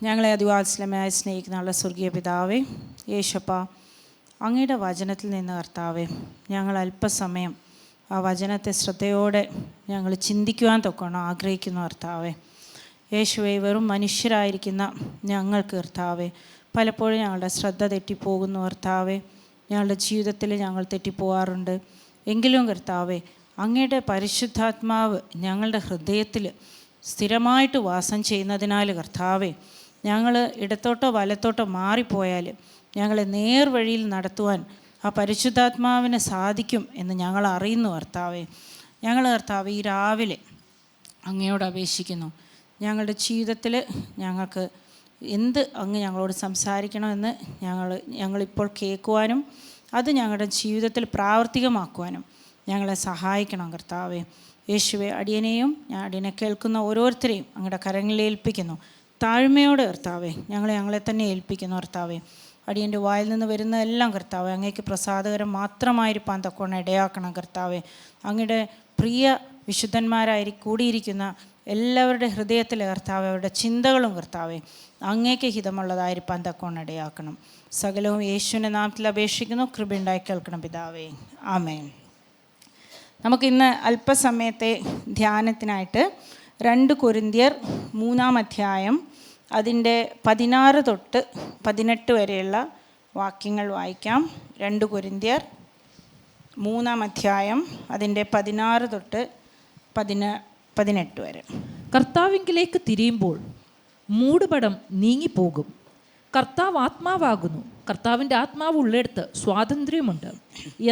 ഞങ്ങളെ അതിവാത്സല്യമായി സ്നേഹിക്കുന്ന സ്വർഗീയ പിതാവേ, യേശപ്പ, അങ്ങയുടെ വചനത്തിൽ നിന്ന് കർത്താവേ, ഞങ്ങൾ അല്പസമയം ആ വചനത്തെ ശ്രദ്ധയോടെ ഞങ്ങൾ ചിന്തിക്കുവാൻ തൊക്കണം ആഗ്രഹിക്കുന്നു കർത്താവേ. യേശുവേ, വെറും മനുഷ്യരായിരിക്കുന്ന ഞങ്ങൾക്ക് കർത്താവേ, പലപ്പോഴും ഞങ്ങളുടെ ശ്രദ്ധ തെറ്റിപ്പോകുന്നു കർത്താവേ. ഞങ്ങളുടെ ജീവിതത്തിൽ ഞങ്ങൾ തെറ്റിപ്പോകാറുണ്ട്. എങ്കിലും കർത്താവേ, അങ്ങയുടെ പരിശുദ്ധാത്മാവ് ഞങ്ങളുടെ ഹൃദയത്തിൽ സ്ഥിരമായിട്ട് വാസം ചെയ്യുന്നതിനാൽ കർത്താവേ, ഞങ്ങൾ ഇടത്തോട്ടോ വലത്തോട്ടോ മാറിപ്പോയാൽ ഞങ്ങളെ നേർവഴിയിൽ നടത്തുവാൻ ആ പരിശുദ്ധാത്മാവിന് സാധിക്കും എന്ന് ഞങ്ങൾ അറിയുന്നു കർത്താവേ. ഞങ്ങൾ കർത്താവേ, ഈ രാവിലെ അങ്ങയോട് അപേക്ഷിക്കുന്നു, ഞങ്ങളുടെ ജീവിതത്തിൽ ഞങ്ങൾക്ക് എന്ത് അങ്ങ് ഞങ്ങളോട് സംസാരിക്കണമെന്ന് ഞങ്ങളിപ്പോൾ കേൾക്കുവാനും അത് ഞങ്ങളുടെ ജീവിതത്തിൽ പ്രാവർത്തികമാക്കുവാനും ഞങ്ങളെ സഹായിക്കണം കർത്താവേ. യേശുവെ, അടിയനെയും അടിയനെ കേൾക്കുന്ന ഓരോരുത്തരെയും അങ്ങയുടെ കരങ്ങളിൽ ഏൽപ്പിക്കുന്നു. താഴ്മയോടെ കർത്താവേ, ഞങ്ങളെ തന്നെ ഏൽപ്പിക്കുന്നു കർത്താവേ. അടിയൻ്റെ വായിൽ നിന്ന് വരുന്നതെല്ലാം കർത്താവേ, അങ്ങേക്ക് പ്രസാദകരം മാത്രമായിരിക്കാൻ തക്കോണം ഇടയാക്കണം കർത്താവേ. അങ്ങയുടെ പ്രിയ വിശുദ്ധന്മാരായി കൂടിയിരിക്കുന്ന എല്ലാവരുടെ ഹൃദയത്തിലെ കർത്താവേ, അവരുടെ ചിന്തകളും കർത്താവേ അങ്ങേക്ക് ഹിതമുള്ളതായിരിക്കാൻ തക്കോണം ഇടയാക്കണം. സകലവും യേശുവിൻ്റെ നാമത്തിൽ അപേക്ഷിക്കുന്നു. കൃപയുണ്ടായി കേൾക്കണം പിതാവേ. ആമേൻ. നമുക്കിന്ന് അല്പസമയത്തെ ധ്യാനത്തിനായിട്ട് 2 കൊരിന്ത്യർ 3-ാം അധ്യായം അതിൻ്റെ 16 തൊട്ട് 18 വരെയുള്ള വാക്യങ്ങൾ വായിക്കാം. 2 കൊരിന്ത്യർ 3-ാം അധ്യായം അതിൻ്റെ 16 തൊട്ട് 18 വരെ. കർത്താവിങ്കിലേക്ക് തിരിയുമ്പോൾ മൂടുപടം നീങ്ങിപ്പോകും. കർത്താവ് ആത്മാവാകുന്നു. കർത്താവിൻ്റെ ആത്മാവ് ഉള്ളിടത്ത് സ്വാതന്ത്ര്യമുണ്ട്.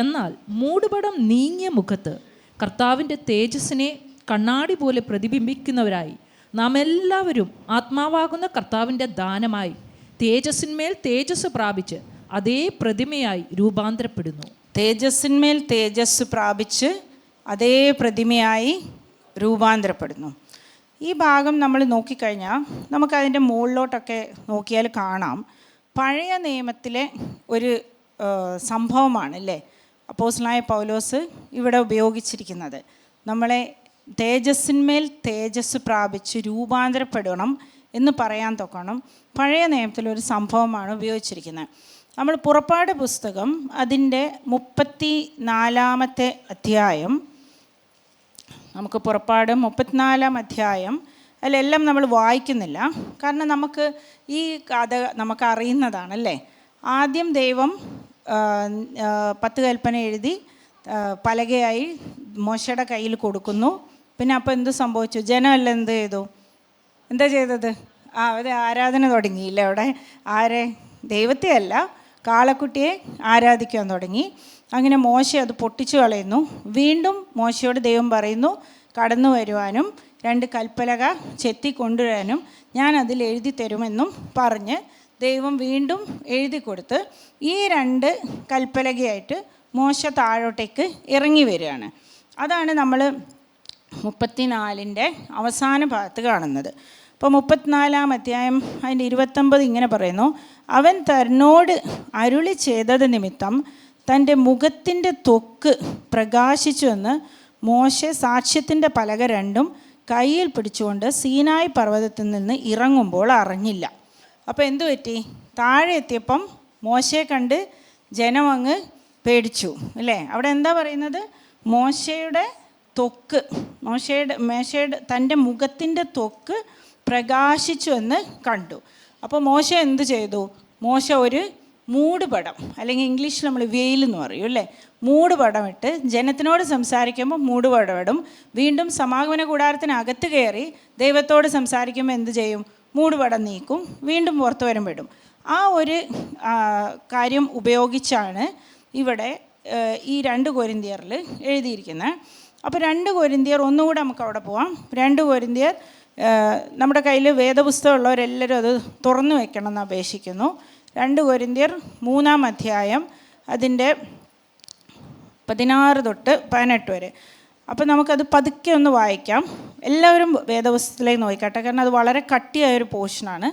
എന്നാൽ മൂടുപടം നീങ്ങിയ മുഖത്ത് കർത്താവിൻ്റെ തേജസ്സിനെ കണ്ണാടി പോലെ പ്രതിബിംബിക്കുന്നവരായി നാം എല്ലാവരും ആത്മാവാകുന്ന കർത്താവിൻ്റെ ദാനമായി തേജസ്സിന്മേൽ തേജസ് പ്രാപിച്ച് അതേ പ്രതിമയായി രൂപാന്തരപ്പെടുന്നു. തേജസ്സിന്മേൽ തേജസ് പ്രാപിച്ച് അതേ പ്രതിമയായി രൂപാന്തരപ്പെടുന്നു. ഈ ഭാഗം നമ്മൾ നോക്കിക്കഴിഞ്ഞാൽ നമുക്കതിൻ്റെ മുകളിലോട്ടൊക്കെ നോക്കിയാൽ കാണാം, പഴയ നിയമത്തിലെ ഒരു സംഭവമാണ് അല്ലേ അപ്പോസ്തലനായ പൗലോസ് ഇവിടെ ഉപയോഗിച്ചിരിക്കുന്നത്. നമ്മളെ തേജസ്സിന്മേൽ തേജസ് പ്രാപിച്ച് രൂപാന്തരപ്പെടണം എന്ന് പറയാൻ തൊക്കണം പഴയ നിയമത്തിലൊരു സംഭവമാണ് ഉപയോഗിച്ചിരിക്കുന്നത്. നമ്മൾ പുറപ്പാട് പുസ്തകം അതിൻ്റെ 34-ാമത്തെ അധ്യായം, നമുക്ക് പുറപ്പാട് 34-ാം അധ്യായം അതിലെല്ലാം നമ്മൾ വായിക്കുന്നില്ല, കാരണം നമുക്ക് ഈ കഥ നമുക്ക് അറിയുന്നതാണല്ലേ. ആദ്യം ദൈവം 10 കൽപ്പന എഴുതി പലകയായി മോശയുടെ കയ്യിൽ കൊടുക്കുന്നു. പിന്നെ അപ്പോൾ എന്ത് സംഭവിച്ചു? ജനമെല്ലാം എന്ത് ചെയ്തു? എന്താ ചെയ്തത്? അവർ ആരാധന തുടങ്ങിയില്ലേ അവിടെ. ആരെ? ദൈവത്തെ അല്ല, കാളക്കുട്ടിയെ ആരാധിക്കാൻ തുടങ്ങി. അങ്ങനെ മോശ അത് പൊട്ടിച്ചു കളയുന്നു. വീണ്ടും മോശയോട് ദൈവം പറയുന്നു കടന്നു വരുവാനും 2 കൽപ്പലക ചെത്തി കൊണ്ടുവരാനും ഞാൻ അതിൽ എഴുതി തരുമെന്നും പറഞ്ഞ് ദൈവം വീണ്ടും എഴുതി കൊടുത്ത് ഈ 2 കൽപ്പലകയായിട്ട് മോശ താഴോട്ടേക്ക് ഇറങ്ങി വരികയാണ്. അതാണ് നമ്മൾ 34-ൻ്റെ അവസാന ഭാഗത്ത് കാണുന്നത്. അപ്പോൾ 34-ാം അധ്യായം അതിൻ്റെ 29 ഇങ്ങനെ പറയുന്നു, അവൻ തന്നോട് അരുളി ചെയ്തത് നിമിത്തം തൻ്റെ മുഖത്തിൻ്റെ ത്വക്ക് പ്രകാശിച്ചുവെന്ന് മോശ സാക്ഷ്യത്തിൻ്റെ പലക 2 കയ്യിൽ പിടിച്ചുകൊണ്ട് സീനായി പർവ്വതത്തിൽ നിന്ന് ഇറങ്ങുമ്പോൾ അറിഞ്ഞില്ല. അപ്പോൾ എന്തു പറ്റി? താഴെ എത്തിയപ്പം മോശയെ കണ്ട് ജനം അങ്ങ് പേടിച്ചു അല്ലേ. അവിടെ എന്താ പറയുന്നത്? മോശയുടെ ത്വക്ക്, മോശയുടെ തൻ്റെ മുഖത്തിൻ്റെ ത്വക്ക് പ്രകാശിച്ചു എന്ന് കണ്ടു. അപ്പോൾ മോശ എന്ത് ചെയ്തു? മോശ ഒരു മൂടുപടം, അല്ലെങ്കിൽ ഇംഗ്ലീഷിൽ നമ്മൾ വെയിൽ എന്ന് പറയും അല്ലേ, മൂടുപടം ഇട്ട് ജനത്തിനോട് സംസാരിക്കുമ്പോൾ മൂടുപടം ഇടും. വീണ്ടും സമാഗമന കൂടാരത്തിനകത്ത് കയറി ദൈവത്തോട് സംസാരിക്കുമ്പോൾ എന്ത് ചെയ്യും? മൂടുപടം നീക്കും, വീണ്ടും പുറത്ത് വരുമ്പോൾ ഇടും. ആ ഒരു കാര്യം ഉപയോഗിച്ചാണ് ഇവിടെ ഈ 2 കൊരിന്ത്യറിൽ എഴുതിയിരിക്കുന്നത്. അപ്പോൾ 2 കൊരിന്ത്യർ ഒന്നുകൂടെ നമുക്ക് അവിടെ പോവാം. 2 കൊരിന്ത്യർ നമ്മുടെ കയ്യിൽ വേദപുസ്തകം ഉള്ളവരെല്ലാവരും അത് തുറന്നു വെക്കണം എന്ന് അപേക്ഷിക്കുന്നു. 2 കൊരിന്ത്യർ 3-ാം അധ്യായം അതിൻ്റെ 16 തൊട്ട് 18 വരെ. അപ്പോൾ നമുക്കത് പതുക്കെ ഒന്ന് വായിക്കാം. എല്ലാവരും വേദപുസ്തകത്തിലേക്ക് നോക്കിക്കട്ടെ, കാരണം അത് വളരെ കട്ടിയായൊരു പോർഷനാണ്.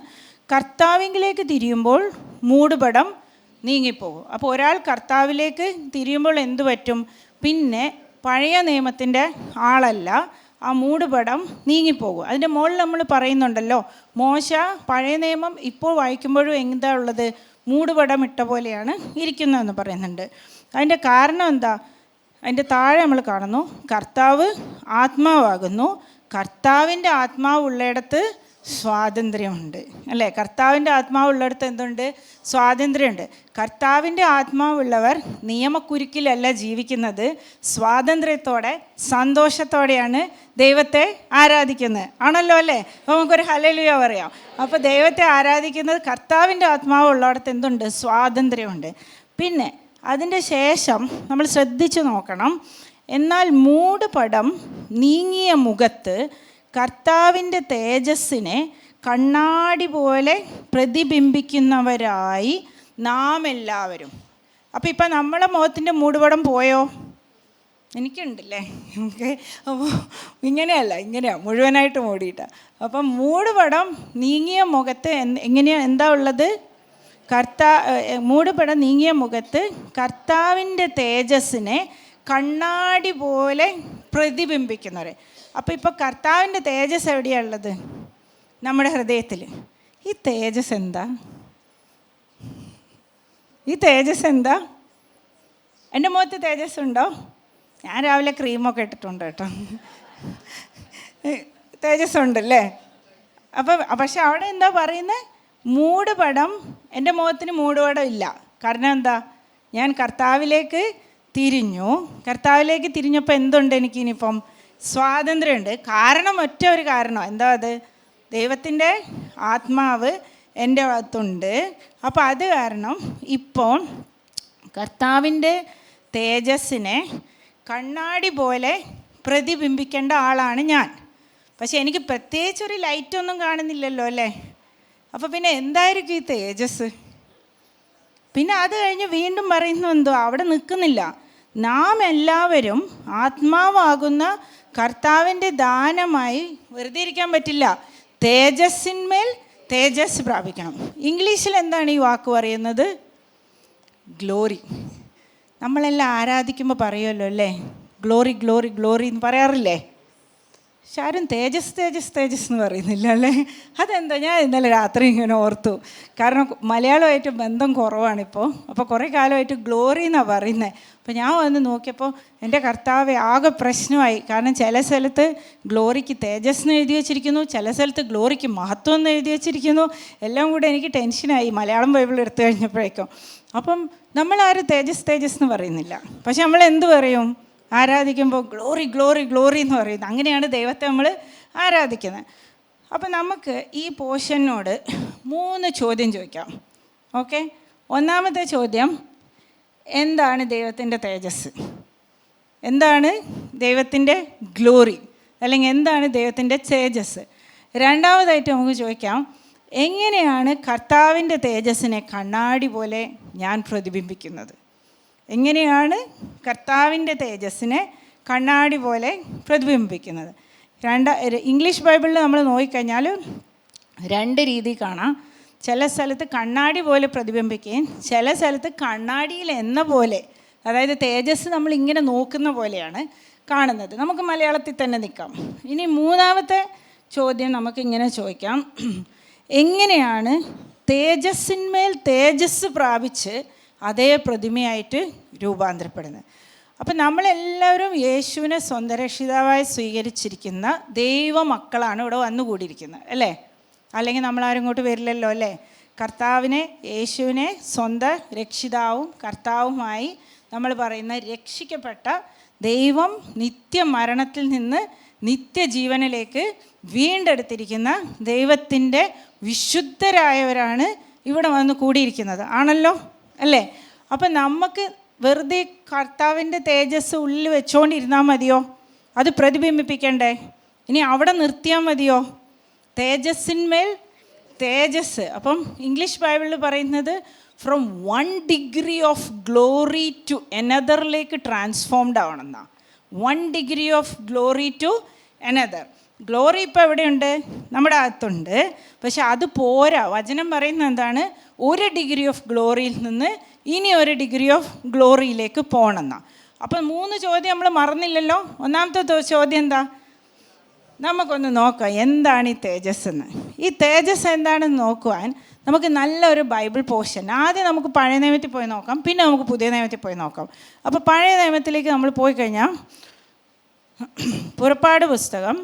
കർത്താവിലേക്ക് തിരിയുമ്പോൾ മൂടുപടം നീങ്ങിപ്പോകും. അപ്പോൾ ഒരാൾ കർത്താവിലേക്ക് തിരിയുമ്പോൾ എന്തു പറ്റും? പിന്നെ പഴയ നിയമത്തിൻ്റെ ആളല്ല, ആ മൂടുപടം നീങ്ങിപ്പോകും. അതിൻ്റെ മുകളിൽ നമ്മൾ പറയുന്നുണ്ടല്ലോ, മോശ പഴയ നിയമം ഇപ്പോൾ വായിക്കുമ്പോഴും എന്താ ഉള്ളത്, മൂടുപടം ഇട്ട പോലെയാണ് ഇരിക്കുന്നതെന്ന് പറയുന്നുണ്ട്. അതിൻ്റെ കാരണം എന്താ? അതിൻ്റെ താഴെ നമ്മൾ കാണുന്നു, കർത്താവ് ആത്മാവാകുന്നു, കർത്താവിൻ്റെ ആത്മാവ് ഉള്ളിടത്ത് സ്വാതന്ത്ര്യമുണ്ട്. അല്ലേ? കർത്താവിൻ്റെ ആത്മാവുള്ളിടത്ത് എന്തുണ്ട്? സ്വാതന്ത്ര്യമുണ്ട്. കർത്താവിൻ്റെ ആത്മാവുള്ളവർ നിയമക്കുരുക്കിലല്ല ജീവിക്കുന്നത്, സ്വാതന്ത്ര്യത്തോടെ സന്തോഷത്തോടെയാണ് ദൈവത്തെ ആരാധിക്കുന്നത്. ആണല്ലോ അല്ലേ? അപ്പോൾ നമുക്കൊരു ഹല്ലേലൂയ പറയാം. അപ്പോൾ ദൈവത്തെ ആരാധിക്കുന്നത് കർത്താവിൻ്റെ ആത്മാവ് ഉള്ളിടത്ത് എന്തുണ്ട്? സ്വാതന്ത്ര്യമുണ്ട്. പിന്നെ അതിൻ്റെ ശേഷം നമ്മൾ ശ്രദ്ധിച്ചു നോക്കണം. എന്നാൽ മൂടുപടം നീങ്ങിയ മുഖത്ത് കർത്താവിൻ്റെ തേജസ്സിനെ കണ്ണാടി പോലെ പ്രതിബിംബിക്കുന്നവരായി നാം എല്ലാവരും. അപ്പോൾ ഇപ്പം നമ്മളെ മുഖത്തിൻ്റെ മൂടുപടം പോയോ? എനിക്കുണ്ടല്ലേ. ഓക്കെ. അപ്പോൾ ഇങ്ങനെയാണ് മുഴുവനായിട്ട് മൂടിയിട്ടാണ്. അപ്പം മൂടുപടം നീങ്ങിയ മുഖത്ത് എന്താ ഉള്ളത്? മൂടുപടം നീങ്ങിയ മുഖത്ത് കർത്താവിൻ്റെ തേജസ്സിനെ കണ്ണാടി പോലെ പ്രതിബിംബിക്കുന്നവർ. അപ്പോൾ ഇപ്പോൾ കർത്താവിൻ്റെ തേജസ് എവിടെയാണ് ഉള്ളത്? നമ്മുടെ ഹൃദയത്തിൽ. ഈ തേജസ് എന്താ? എൻ്റെ മുഖത്ത് തേജസ് ഉണ്ടോ? ഞാൻ രാവിലെ ക്രീമൊക്കെ ഇട്ടിട്ടുണ്ട് കേട്ടോ. തേജസ് ഉണ്ടല്ലേ? പക്ഷെ അവിടെ എന്താ പറയുന്നത്? മൂടുപടം, എൻ്റെ മുഖത്തിന് മൂടുപടം ഇല്ല. കാരണം എന്താ? ഞാൻ കർത്താവിലേക്ക് തിരിഞ്ഞപ്പോൾ എന്തുണ്ട്? എനിക്കിനിപ്പം സ്വാതന്ത്ര്യമുണ്ട്. കാരണം ഒരു കാരണം എന്താ? അത് ദൈവത്തിൻ്റെ ആത്മാവ് എൻ്റെ അകത്തുണ്ട്. അപ്പോൾ അത് കാരണം ഇപ്പോൾ കർത്താവിൻ്റെ തേജസ്സിനെ കണ്ണാടി പോലെ പ്രതിബിംബിക്കേണ്ട ആളാണ് ഞാൻ. പക്ഷെ എനിക്ക് പ്രത്യേകിച്ചൊരു ലൈറ്റൊന്നും കാണുന്നില്ലല്ലോ അല്ലേ? അപ്പോൾ പിന്നെ എന്തായിരിക്കും ഈ തേജസ്? പിന്നെ അത് കഴിഞ്ഞ് വീണ്ടും പറയുന്നു എന്തോ, അവിടെ നിൽക്കുന്നില്ല. നാം എല്ലാവരും ആത്മാവാകുന്ന കർത്താവിൻ്റെ ദാനമായി വെറുതെ ഇരിക്കാൻ പറ്റില്ല, തേജസ്സിന്മേൽ തേജസ് പ്രാപിക്കണം. ഇംഗ്ലീഷിൽ എന്താണ് ഈ വാക്ക് പറയുന്നത്? ഗ്ലോറി. നമ്മളെല്ലാം ആരാധിക്കുമ്പോൾ പറയുമല്ലോ അല്ലേ, ഗ്ലോറി ഗ്ലോറി ഗ്ലോറി എന്ന് പറയാറില്ലേ? പക്ഷെ ആരും തേജസ് എന്ന് പറയുന്നില്ല അല്ലേ? അതെന്താ? ഞാൻ ഇന്നലെ രാത്രി ഇങ്ങനെ ഓർത്തു. കാരണം മലയാളമായിട്ട് ബന്ധം കുറവാണിപ്പോൾ. അപ്പോൾ കുറേ കാലമായിട്ട് ഗ്ലോറി എന്നാണ് പറയുന്നത്. അപ്പോൾ ഞാൻ വന്ന് നോക്കിയപ്പോൾ എൻ്റെ കർത്താവെ ആകെ പ്രശ്നമായി. കാരണം ചില സ്ഥലത്ത് ഗ്ലോറിക്ക് തേജസ് എന്ന് എഴുതി വെച്ചിരിക്കുന്നു, ചില സ്ഥലത്ത് ഗ്ലോറിക്ക് മഹത്വം എന്ന് എഴുതി വെച്ചിരിക്കുന്നു. എല്ലാം കൂടെ എനിക്ക് ടെൻഷനായി മലയാളം ബൈബിൾ എടുത്തു കഴിഞ്ഞപ്പോഴേക്കും. അപ്പം നമ്മളാരും തേജസ് എന്ന് പറയുന്നില്ല. പക്ഷെ നമ്മൾ എന്ത് പറയും? ആരാധിക്കുമ്പോൾ ഗ്ലോറി ഗ്ലോറി ഗ്ലോറി എന്ന് പറയുന്നത്. അങ്ങനെയാണ് ദൈവത്തെ നമ്മൾ ആരാധിക്കുന്നത്. അപ്പം നമുക്ക് ഈ പോർഷനോട് 3 ചോദ്യം ചോദിക്കാം. ഓക്കെ. ഒന്നാമത്തെ ചോദ്യം, എന്താണ് ദൈവത്തിൻ്റെ തേജസ്? എന്താണ് ദൈവത്തിൻ്റെ ഗ്ലോറി? അല്ലെങ്കിൽ എന്താണ് ദൈവത്തിൻ്റെ തേജസ്? രണ്ടാമതായിട്ട് നമുക്ക് ചോദിക്കാം, എങ്ങനെയാണ് കർത്താവിൻ്റെ തേജസ്സിനെ കണ്ണാടി പോലെ ഞാൻ പ്രതിബിംബിക്കുന്നത്? എങ്ങനെയാണ് കർത്താവിൻ്റെ തേജസ്സിനെ കണ്ണാടി പോലെ പ്രതിബിംബിക്കുന്നത്? ഇംഗ്ലീഷ് ബൈബിളിൽ നമ്മൾ നോക്കിക്കഴിഞ്ഞാൽ 2 രീതി കാണാം. ചില സ്ഥലത്ത് കണ്ണാടി പോലെ പ്രതിബിംബിക്കുകയും ചില സ്ഥലത്ത് കണ്ണാടിയിൽ എന്ന പോലെ, അതായത് തേജസ് നമ്മൾ ഇങ്ങനെ നോക്കുന്ന പോലെയാണ് കാണുന്നത്. നമുക്ക് മലയാളത്തിൽ തന്നെ നിൽക്കാം. ഇനി മൂന്നാമത്തെ ചോദ്യം നമുക്കിങ്ങനെ ചോദിക്കാം, എങ്ങനെയാണ് തേജസ്സിന്മേൽ തേജസ് പ്രാപിച്ച് അതേ പ്രതിമയായിട്ട് രൂപാന്തരപ്പെടുന്നത്? അപ്പം നമ്മളെല്ലാവരും യേശുവിനെ സ്വന്തം രക്ഷിതാവായി സ്വീകരിച്ചിരിക്കുന്ന ദൈവമക്കളാണ് ഇവിടെ വന്നുകൂടിയിരിക്കുന്നത് അല്ലേ? അല്ലെങ്കിൽ നമ്മളാരും ഇങ്ങോട്ട് വരില്ലല്ലോ അല്ലേ? കർത്താവിനെ, യേശുവിനെ സ്വന്തം രക്ഷിതാവും കർത്താവുമായി നമ്മൾ പറയുന്ന രക്ഷിക്കപ്പെട്ട ദൈവം നിത്യമരണത്തിൽ നിന്ന് നിത്യജീവനിലേക്ക് വീണ്ടെടുത്തിരിക്കുന്ന ദൈവത്തിൻ്റെ വിശുദ്ധരായവരാണ് ഇവിടെ വന്ന് കൂടിയിരിക്കുന്നത്. ആണല്ലോ അല്ലേ? അപ്പം നമുക്ക് വെറുതെ കർത്താവിൻ്റെ തേജസ് ഉള്ളിൽ വെച്ചുകൊണ്ടിരുന്നാൽ മതിയോ? അത് പ്രതിബിംബിപ്പിക്കണ്ടേ? ഇനി അവിടെ നിർത്തിയാൽ മതിയോ? തേജസ്സിന്മേൽ തേജസ്. അപ്പം ഇംഗ്ലീഷ് ബൈബിളിൽ പറയുന്നത് from 1 degree of glory to അനദറിലേക്ക് ട്രാൻസ്ഫോംഡ് ആവണമെന്നാണ്. 1 degree of glory to another. Glory ഇപ്പോൾ എവിടെയുണ്ട്? നമ്മുടെ അകത്തുണ്ട്. പക്ഷെ അത് പോരാ. വചനം പറയുന്നത് എന്താണ്? 1 degree ഓഫ് ഗ്ലോറിയിൽ നിന്ന് ഇനി 1 degree ഓഫ് ഗ്ലോറിയിലേക്ക് പോകണമെന്നാണ്. അപ്പം 3 ചോദ്യം നമ്മൾ മറന്നില്ലല്ലോ. ഒന്നാമത്തെ ചോദ്യം എന്താ? നമുക്കൊന്ന് നോക്കാം എന്താണ് ഈ തേജസ് എന്ന്. ഈ തേജസ് എന്താണെന്ന് നോക്കുവാൻ നമുക്ക് നല്ലൊരു ബൈബിൾ പോർഷൻ ആദ്യം നമുക്ക് പഴയ നിയമത്തിൽ പോയി നോക്കാം, പിന്നെ നമുക്ക് പുതിയ നിയമത്തിൽ പോയി നോക്കാം. അപ്പോൾ പഴയ നിയമത്തിലേക്ക് നമ്മൾ പോയി കഴിഞ്ഞാൽ പുറപ്പാട് പുസ്തകം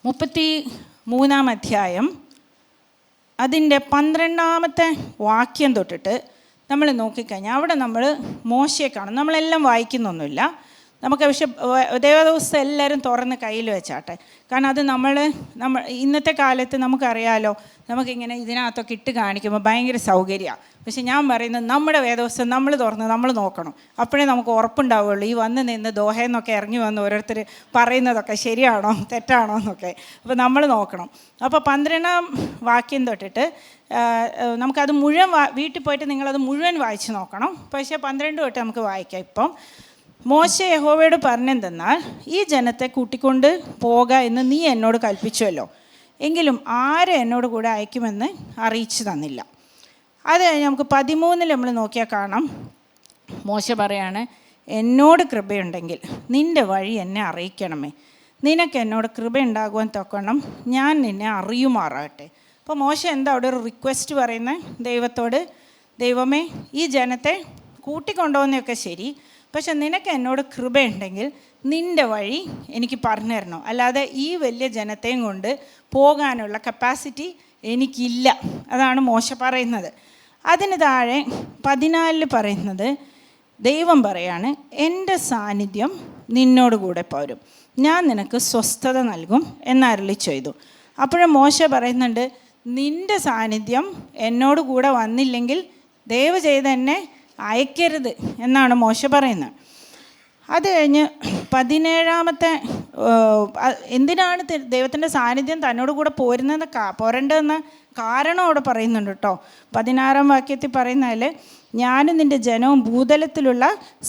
33 അധ്യായം അതിൻ്റെ 12 വാക്യം തൊട്ടിട്ട് നമ്മൾ നോക്കിക്കഴിഞ്ഞാൽ അവിടെ നമ്മൾ മോശയെ കാണും. നമ്മളെല്ലാം വായിക്കുന്നൊന്നുമില്ല, നമുക്ക് പക്ഷെ ദേവദൂസം എല്ലാവരും തുറന്ന് കയ്യിൽ വെച്ചാട്ടെ. കാരണം അത് നമ്മൾ ഇന്നത്തെ കാലത്ത് നമുക്കറിയാലോ, നമുക്കിങ്ങനെ ഇതിനകത്തൊക്കെ ഇട്ട് കാണിക്കുമ്പോൾ ഭയങ്കര സൗകര്യമാണ്. പക്ഷെ ഞാൻ പറയുന്നത് നമ്മുടെ വേദവസ്തം നമ്മൾ തുറന്ന് നമ്മൾ നോക്കണം. അപ്പോഴേ നമുക്ക് ഉറപ്പുണ്ടാവുള്ളൂ ഈ വന്ന് നിന്ന് ദോഹയെന്നൊക്കെ ഇറങ്ങി വന്ന് ഓരോരുത്തർ പറയുന്നതൊക്കെ ശരിയാണോ തെറ്റാണോ എന്നൊക്കെ. അപ്പോൾ നമ്മൾ നോക്കണം. അപ്പോൾ 12 വാക്യം തൊട്ടിട്ട് നമുക്കത് മുഴുവൻ വീട്ടിൽ പോയിട്ട് നിങ്ങളത് മുഴുവൻ വായിച്ച് നോക്കണം. പക്ഷേ 12 തൊട്ട് നമുക്ക് വായിക്കാം. ഇപ്പം മോശ യഹോവയോട് പറഞ്ഞെന്തെന്നാൽ, ഈ ജനത്തെ കൂട്ടിക്കൊണ്ട് പോക എന്ന് നീ എന്നോട് കൽപ്പിച്ചുവല്ലോ, എങ്കിലും ആരെ എന്നോട് കൂടെ അയക്കുമെന്ന് അറിയിച്ചു തന്നില്ല. അത് കഴിഞ്ഞ് നമുക്ക് 13 നമ്മൾ നോക്കിയാൽ കാണാം, മോശ പറയാണ്, എന്നോട് കൃപയുണ്ടെങ്കിൽ നിൻ്റെ വഴി എന്നെ അറിയിക്കണമേ, നിനക്ക് എന്നോട് കൃപയുണ്ടാകുവാൻ തക്കണം ഞാൻ നിന്നെ അറിയുമാറാകട്ടെ. അപ്പോൾ മോശ എന്താ അവിടെ ഒരു റിക്വസ്റ്റ് പറയുന്നത് ദൈവത്തോട്, ദൈവമേ ഈ ജനത്തെ കൂട്ടിക്കൊണ്ടുപോകുന്നതൊക്കെ ശരി, പക്ഷെ നിനക്ക് എന്നോട് കൃപയുണ്ടെങ്കിൽ നിൻ്റെ വഴി എനിക്ക് പറഞ്ഞു തരണം, അല്ലാതെ ഈ വലിയ ജനത്തെയും കൊണ്ട് പോകാനുള്ള കപ്പാസിറ്റി എനിക്കില്ല. അതാണ് മോശ പറയുന്നത്. അതിന് താഴെ 14 പറയുന്നത്, ദൈവം പറയാണ്, എൻ്റെ സാന്നിധ്യം നിന്നോട് കൂടെ പോരും, ഞാൻ നിനക്ക് സ്വസ്ഥത നൽകും എന്നരുളി ചെയ്തു. അപ്പോഴും മോശ പറയുന്നുണ്ട്, നിൻ്റെ സാന്നിധ്യം എന്നോട് കൂടെ വന്നില്ലെങ്കിൽ ദയവ് ചെയ്ത് എന്നെ അയക്കരുത് എന്നാണ് മോശ പറയുന്നത്. അത് കഴിഞ്ഞ് 17 എന്തിനാണ് ദൈവത്തിൻ്റെ സാന്നിധ്യം തന്നോട് കൂടെ പോരേണ്ടതെന്ന കാരണം അവിടെ പറയുന്നുണ്ട് കേട്ടോ. 16 വാക്യത്തിൽ പറയുന്നതിൽ, ഞാനും നിൻ്റെ ജനവും ഭൂതലത്തിലുള്ള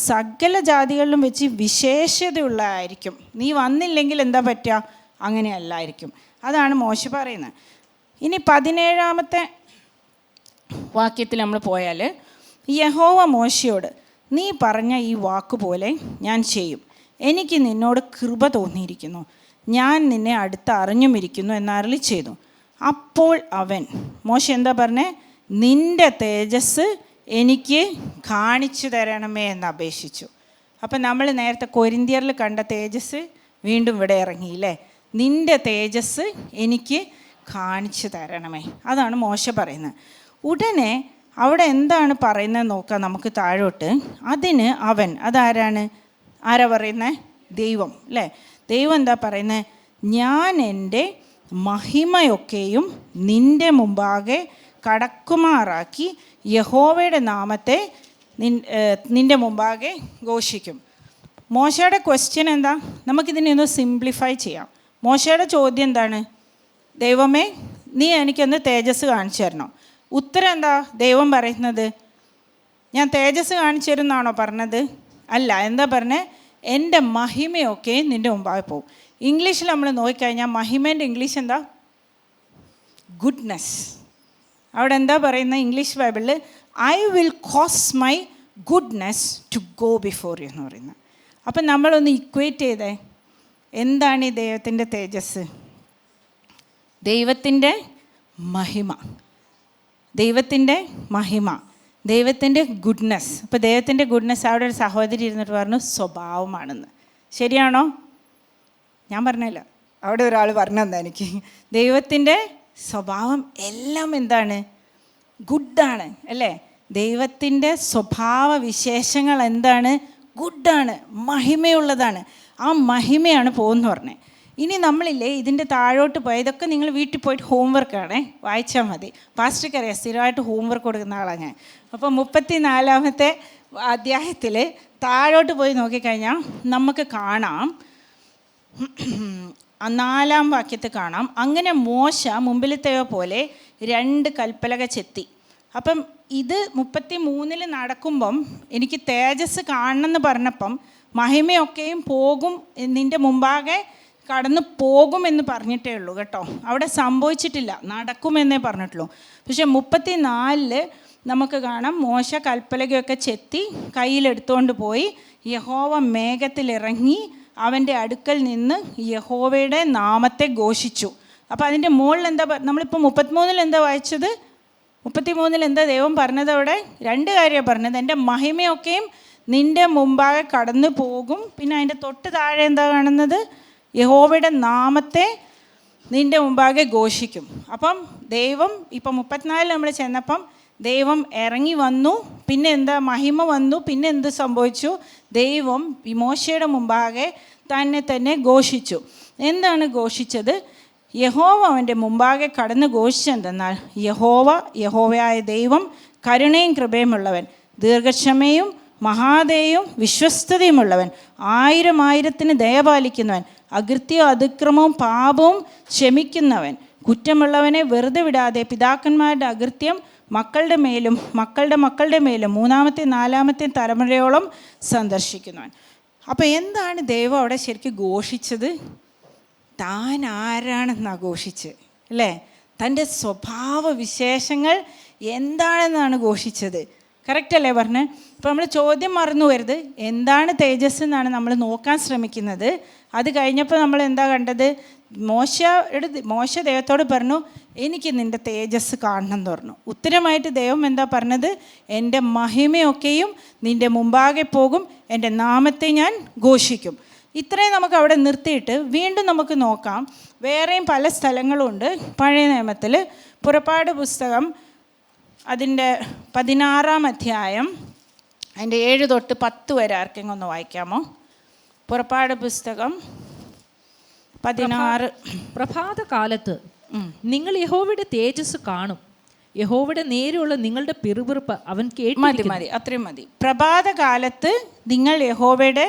സകല ജാതികളിലും വെച്ച് വിശേഷതയുള്ളതായിരിക്കും, നീ വന്നില്ലെങ്കിൽ എന്താ പറ്റുക, അങ്ങനെയല്ലായിരിക്കും. അതാണ് മോശ പറയുന്നത്. ഇനി 17 വാക്യത്തിൽ നമ്മൾ പോയാൽ, യഹോവ മോശയോട്, നീ പറഞ്ഞ ഈ വാക്കുപോലെ ഞാൻ ചെയ്യും, എനിക്ക് നിന്നോട് കൃപ തോന്നിയിരിക്കുന്നു, ഞാൻ നിന്നെ അടുത്ത് അറിഞ്ഞുമിരിക്കുന്നു എന്നരുളി ചെയ്തു. അപ്പോൾ അവൻ, മോശ എന്താ പറഞ്ഞേ, നിൻ്റെ തേജസ് എനിക്ക് കാണിച്ചു തരണമേ എന്ന് അപേക്ഷിച്ചു. അപ്പം നമ്മൾ നേരത്തെ കൊരിന്ത്യരിൽ കണ്ട തേജസ് വീണ്ടും ഇവിടെ ഇറങ്ങിയില്ലേ, നിൻ്റെ തേജസ് എനിക്ക് കാണിച്ചു തരണമേ, അതാണ് മോശ പറയുന്നത്. ഉടനെ അവിടെ എന്താണ് പറയുന്നത് നോക്കാം നമുക്ക് താഴോട്ട്. അതിന് അവൻ, അതാരാണ്, ആരാ പറയുന്നത്, ദൈവം അല്ലേ. ദൈവം എന്താ പറയുന്നത്, ഞാൻ എൻ്റെ മഹിമയൊക്കെയും നിൻ്റെ മുമ്പാകെ കടക്കുമാറാക്കി യഹോവയുടെ നാമത്തെ നിൻ്റെ മുമ്പാകെ ഘോഷിക്കും. മോശയുടെ ക്വസ്റ്റ്യൻ എന്താ, നമുക്കിതിനെ ഒന്ന് സിംപ്ലിഫൈ ചെയ്യാം. മോശയുടെ ചോദ്യം എന്താണ്, ദൈവമേ നീ എനിക്കൊന്ന് തേജസ് കാണിച്ചു തരണം. ഉത്തരം എന്താ ദൈവം പറയുന്നത്, ഞാൻ തേജസ് കാണിച്ചു തരുന്നാണോ പറഞ്ഞത്? അല്ല. എന്താ പറഞ്ഞത്, എൻ്റെ മഹിമയൊക്കെ നിൻ്റെ മുമ്പാകെ പോകും. ഇംഗ്ലീഷിൽ നമ്മൾ നോക്കിക്കഴിഞ്ഞാൽ മഹിമേൻ്റെ ഇംഗ്ലീഷ് എന്താ, ഗുഡ്നെസ്. അവിടെ എന്താ പറയുന്നത് ഇംഗ്ലീഷ് ബൈബിളിൽ, I will cause my goodness to go before you എന്ന് പറയുന്നത്. അപ്പം നമ്മളൊന്ന് ഇക്വേറ്റ് ചെയ്തേ, എന്താണ് ഈ ദൈവത്തിൻ്റെ തേജസ്, ദൈവത്തിൻ്റെ മഹിമ, ദൈവത്തിൻ്റെ മഹിമ, ദൈവത്തിൻ്റെ ഗുഡ്നെസ്. അപ്പോൾ ദൈവത്തിൻ്റെ ഗുഡ്നെസ്, അവിടെ ഒരു സഹോദരി ഇരുന്നിട്ട് പറഞ്ഞു സ്വഭാവമാണെന്ന്. ശരിയാണോ? ഞാൻ പറഞ്ഞില്ല, അവിടെ ഒരാൾ പറഞ്ഞു തന്നെ എനിക്ക്. ദൈവത്തിൻ്റെ സ്വഭാവം എല്ലാം എന്താണ്, ഗുഡാണ് അല്ലേ. ദൈവത്തിൻ്റെ സ്വഭാവ വിശേഷങ്ങൾ എന്താണ്, ഗുഡാണ്, മഹിമയുള്ളതാണ്. ആ മഹിമയാണ് പോകുമെന്ന് പറഞ്ഞത്. ഇനി നമ്മളില്ലേ ഇതിൻ്റെ താഴോട്ട് പോയി, ഇതൊക്കെ നിങ്ങൾ വീട്ടിൽ പോയിട്ട് ഹോംവർക്കാണേ, വായിച്ചാൽ മതി. പാസ്റ്റർക്കറിയാം, സ്ഥിരമായിട്ട് ഹോംവർക്ക് കൊടുക്കുന്ന ആളാണ് ഞാൻ. അപ്പോൾ 34 അധ്യായത്തിൽ താഴോട്ട് പോയി നോക്കിക്കഴിഞ്ഞാൽ നമുക്ക് കാണാം, 4 വാക്യത്തിൽ കാണാം, അങ്ങനെ മോശ മുമ്പിലത്തെയോ പോലെ 2 കൽപ്പലക ചെത്തി. അപ്പം ഇത് 33 നടക്കുമ്പം എനിക്ക് തേജസ് കാണണമെന്ന് പറഞ്ഞപ്പം മഹിമയൊക്കെയും പോകും, നിൻ്റെ മുമ്പാകെ കടന്നു പോകുമെന്ന് പറഞ്ഞിട്ടേ ഉള്ളൂ കേട്ടോ. അവിടെ സംഭവിച്ചിട്ടില്ല, നടക്കുമെന്നേ പറഞ്ഞിട്ടുള്ളൂ. പക്ഷെ 34 നമുക്ക് കാണാം, മോശ കൽപ്പലകയൊക്കെ ചെത്തി കയ്യിലെടുത്തുകൊണ്ട് പോയി യഹോവ മേഘത്തിലിറങ്ങി അവൻ്റെ അടുക്കൽ നിന്ന് യഹോവയുടെ നാമത്തെ ഘോഷിച്ചു. അപ്പോൾ അതിൻ്റെ മുകളിൽ എന്താ, നമ്മളിപ്പോൾ 33 എന്താ വായിച്ചത്? 33 എന്താ ദൈവം പറഞ്ഞത്? അവിടെ 2 കാര്യമാണ് പറഞ്ഞത്. എൻ്റെ മഹിമയൊക്കെയും നിൻ്റെ മുമ്പാകെ കടന്നു പോകും. പിന്നെ അതിൻ്റെ തൊട്ട് താഴെ എന്താ കാണുന്നത്? യഹോവയുടെ നാമത്തെ നിൻ്റെ മുമ്പാകെ ഘോഷിക്കും. അപ്പം ദൈവം ഇപ്പം 34 നമ്മൾ ചെന്നപ്പം ദൈവം ഇറങ്ങി വന്നു. പിന്നെ എന്താ? മഹിമ വന്നു. പിന്നെ എന്ത് സംഭവിച്ചു? ദൈവം മോശയുടെ മുമ്പാകെ തന്നെ ഘോഷിച്ചു. എന്താണ് ഘോഷിച്ചത്? യഹോവ അവൻ്റെ മുമ്പാകെ കടന്ന് ഘോഷിച്ചെന്തെന്നാൽ, യഹോവയായ ദൈവം കരുണയും കൃപയുമുള്ളവൻ, ദീർഘക്ഷമയും മഹാദയും വിശ്വസ്തതയുമുള്ളവൻ, 1000 ദയപാലിക്കുന്നവൻ, അകൃത്യവും അതിക്രമവും പാപവും ക്ഷമിക്കുന്നവൻ, കുറ്റമുള്ളവനെ വെറുതെ വിടാതെ പിതാക്കന്മാരുടെ അകൃത്യം മക്കളുടെ മേലും മക്കളുടെ മക്കളുടെ മേലും 3ാമത്തെയും 4ാമത്തെയും തലമുറയോളം സന്ദർശിക്കുന്നവൻ. അപ്പോൾ എന്താണ് ദൈവം അവിടെ ശരിക്കും ഘോഷിച്ചത്? താൻ ആരാണെന്നാണ് ഘോഷിച്ച്, അല്ലേ? തൻ്റെ സ്വഭാവ വിശേഷങ്ങൾ എന്താണെന്നാണ് ഘോഷിച്ചത്. കറക്റ്റല്ലേ പറഞ്ഞ്? ഇപ്പോൾ നമ്മൾ ചോദ്യം മറന്നു വരുത്. എന്താണ് തേജസ് എന്നാണ് നമ്മൾ നോക്കാൻ ശ്രമിക്കുന്നത്. അത് കഴിഞ്ഞപ്പോൾ നമ്മൾ എന്താ കണ്ടത്? മോശ ദൈവത്തോട് പറഞ്ഞു, എനിക്ക് നിൻ്റെ തേജസ് കാണണം എന്ന് പറഞ്ഞു. ഉത്തരമായിട്ട് ദൈവം എന്താ പറഞ്ഞത്? എൻ്റെ മഹിമയൊക്കെയും നിൻ്റെ മുമ്പാകെ പോകും, എൻ്റെ നാമത്തെ ഞാൻ ഘോഷിക്കും. ഇത്രയും നമുക്ക് അവിടെ നിർത്തിയിട്ട് വീണ്ടും നമുക്ക് നോക്കാം. വേറെയും പല സ്ഥലങ്ങളുണ്ട് പഴയ നിയമത്തിൽ. പുറപ്പാട് പുസ്തകം അതിൻ്റെ 16-ാം അധ്യായം അതിൻ്റെ 7 തൊട്ട് 10 വരെ ആർക്കെങ്കിലും ഒന്ന് വായിക്കാമോ? പുറപ്പാട് പുസ്തകം 16. പ്രഭാതകാലത്ത് നിങ്ങൾ യഹോവയുടെ തേജസ് കാണും. യഹോവയുടെ നേരെയുള്ള നിങ്ങളുടെ പിറുപിറുപ്പ് അവൻ കേട്ടു. മതി, അത്രയും മതി. പ്രഭാതകാലത്ത് നിങ്ങൾ യഹോവയുടെ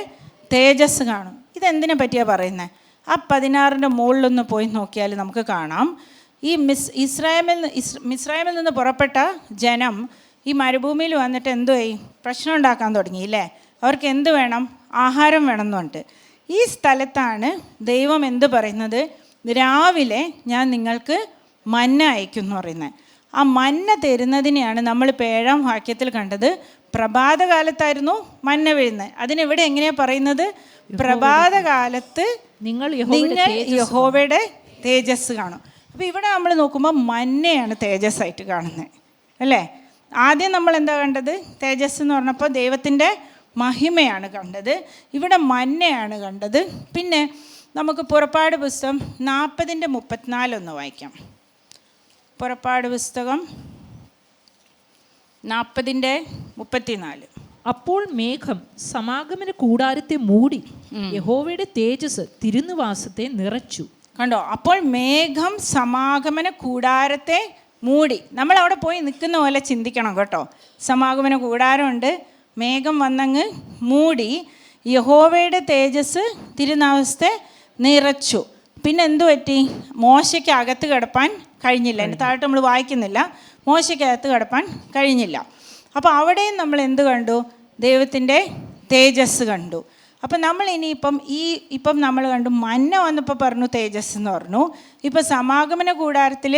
തേജസ് കാണും. ഇതെന്തിനെ പറ്റിയാണ് പറയുന്നത്? ആ 16-ന്റെ മുകളിലൊന്ന് പോയി നോക്കിയാൽ നമുക്ക് കാണാം. ഈ മിസ്രൈമിൽ നിന്ന് പുറപ്പെട്ട ജനം ഈ മരുഭൂമിയിൽ വന്നിട്ട് എന്തുവായി? പ്രശ്നം ഉണ്ടാക്കാൻ തുടങ്ങി, ഇല്ലേ? അവർക്ക് എന്ത് വേണം? ആഹാരം വേണം എന്ന് പറഞ്ഞിട്ട്. ഈ സ്ഥലത്താണ് ദൈവം എന്ത് പറയുന്നത്? രാവിലെ ഞാൻ നിങ്ങൾക്ക് മന്ന അയക്കും എന്ന് പറയുന്നത്. ആ മന്ന തരുന്നതിനെയാണ് നമ്മൾ 7-ാം വാക്യത്തിൽ കണ്ടത്. പ്രഭാതകാലത്തായിരുന്നു മന്ന വീഴുന്നത്. അതിനെവിടെ എങ്ങനെയാണ് പറയുന്നത്? പ്രഭാതകാലത്ത് നിങ്ങൾ യഹോവയുടെ തേജസ് കാണും. അപ്പോൾ ഇവിടെ നമ്മൾ നോക്കുമ്പോൾ മന്നയാണ് തേജസ്സായിട്ട് കാണുന്നത്, അല്ലേ? ആദ്യം നമ്മൾ എന്താ കണ്ടത്? തേജസ് എന്ന് പറഞ്ഞപ്പോൾ ദൈവത്തിൻ്റെ മഹിമയാണ് കണ്ടത്. ഇവിടെ മന്നയാണ് കണ്ടത്. പിന്നെ നമുക്ക് പുറപ്പാട് പുസ്തകം 40-34 ഒന്ന് വായിക്കാം. പുറപ്പാട് പുസ്തകം 40-34. അപ്പോൾ മേഘം സമാഗമന കൂടാരത്തെ മൂടി, യഹോവയുടെ തേജസ് തിരുനിവാസത്തെ നിറച്ചു. കണ്ടോ? അപ്പോൾ മേഘം സമാഗമന കൂടാരത്തെ മൂടി. നമ്മൾ അവിടെ പോയി നിൽക്കുന്ന പോലെ ചിന്തിക്കണം കേട്ടോ. സമാഗമന കൂടാരമുണ്ട്, മേഘം വന്നങ്ങ് മൂടി, യഹോവയുടെ തേജസ് തിരുനാമത്തെ നിറച്ചു. പിന്നെ എന്തു പറ്റി? മോശയ്ക്ക് അകത്ത് കിടപ്പാൻ കഴിഞ്ഞില്ല. എൻ്റെ താഴോട്ട് നമ്മൾ വായിക്കുന്നില്ല. മോശയ്ക്ക് അകത്ത് കിടപ്പാൻ കഴിഞ്ഞില്ല. അപ്പോൾ അവിടെയും നമ്മൾ എന്ത് കണ്ടു? ദൈവത്തിൻ്റെ തേജസ് കണ്ടു. അപ്പം നമ്മൾ ഇപ്പം നമ്മൾ കണ്ടു മന്ന വന്നപ്പോൾ പറഞ്ഞു തേജസ് എന്ന് പറഞ്ഞു. ഇപ്പം സമാഗമന കൂടാരത്തിൽ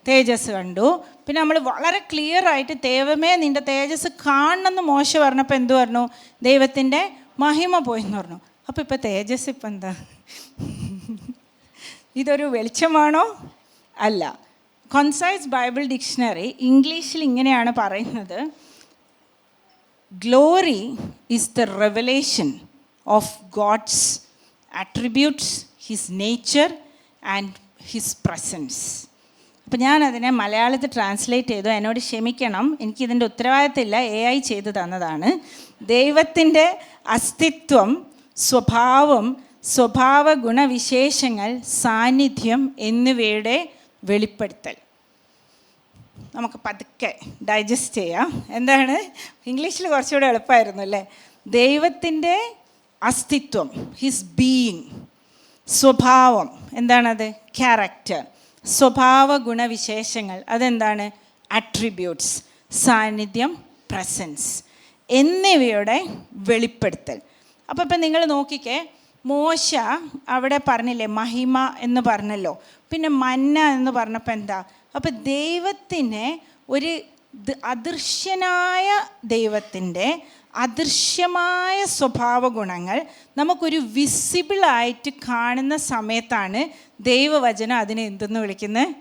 തേജസ് കണ്ടു. പിന്നെ നമ്മൾ വളരെ ക്ലിയർ ആയിട്ട് ദൈവമേ നിൻ്റെ തേജസ് കാണണമെന്ന് മോശ പറഞ്ഞപ്പോൾ എന്ത് പറഞ്ഞു? ദൈവത്തിൻ്റെ മഹിമ പോയെന്ന് പറഞ്ഞു. അപ്പോൾ ഇപ്പം തേജസ് ഇപ്പം എന്താ? ഇതൊരു വെളിച്ചമാണോ? അല്ല. കോൺസൈസ് ബൈബിൾ ഡിക്ഷണറി ഇംഗ്ലീഷിൽ ഇങ്ങനെയാണ് പറയുന്നത്: glory is the revelation of God's attributes, His nature and His presence. അപ്പോൾ ഞാനതിനെ മലയാളത്തിൽ ട്രാൻസ്ലേറ്റ് ചെയ്തു. എന്നോട് ക്ഷമിക്കണം, എനിക്കിതിൻ്റെ ഉത്തരവാദിത്തമില്ല, AI ചെയ്തു തന്നതാണ്. ദൈവത്തിൻ്റെ അസ്തിത്വം, സ്വഭാവം, സ്വഭാവ ഗുണവിശേഷങ്ങൾ, സാന്നിധ്യം എന്നിവയുടെ വെളിപ്പെടുത്തൽ. നമുക്ക് പതുക്കെ ഡൈജസ്റ്റ് ചെയ്യാം. എന്താണ്? ഇംഗ്ലീഷിൽ കുറച്ചുകൂടെ എളുപ്പമായിരുന്നു അല്ലേ? ദൈവത്തിൻ്റെ അസ്തിത്വം, ഹിസ് ബീയിങ്, സ്വഭാവം, എന്താണത്? ക്യാരക്ടർ. സ്വഭാവ ഗുണവിശേഷങ്ങൾ, അതെന്താണ്? അട്രിബ്യൂട്ട്സ്. സാന്നിധ്യം, പ്രസൻസ് എന്നിവയുടെ വെളിപ്പെടുത്തൽ. അപ്പോൾ ഇപ്പം നിങ്ങൾ നോക്കിക്കേ, മോശ അവിടെ പറഞ്ഞില്ലേ മഹിമ എന്ന് പറഞ്ഞല്ലോ, പിന്നെ മന്ന എന്ന് പറഞ്ഞപ്പോൾ എന്താ? അപ്പോൾ ദൈവത്തിനെ ഒരു അദൃശ്യനായ ദൈവത്തിൻ്റെ അദൃശ്യമായ സ്വഭാവ ഗുണങ്ങൾ നമുക്കൊരു വിസിബിളായിട്ട് കാണുന്ന സമയത്താണ് ദൈവവചനം അതിനെ എന്തെന്ന് വിളിക്കുന്നത്?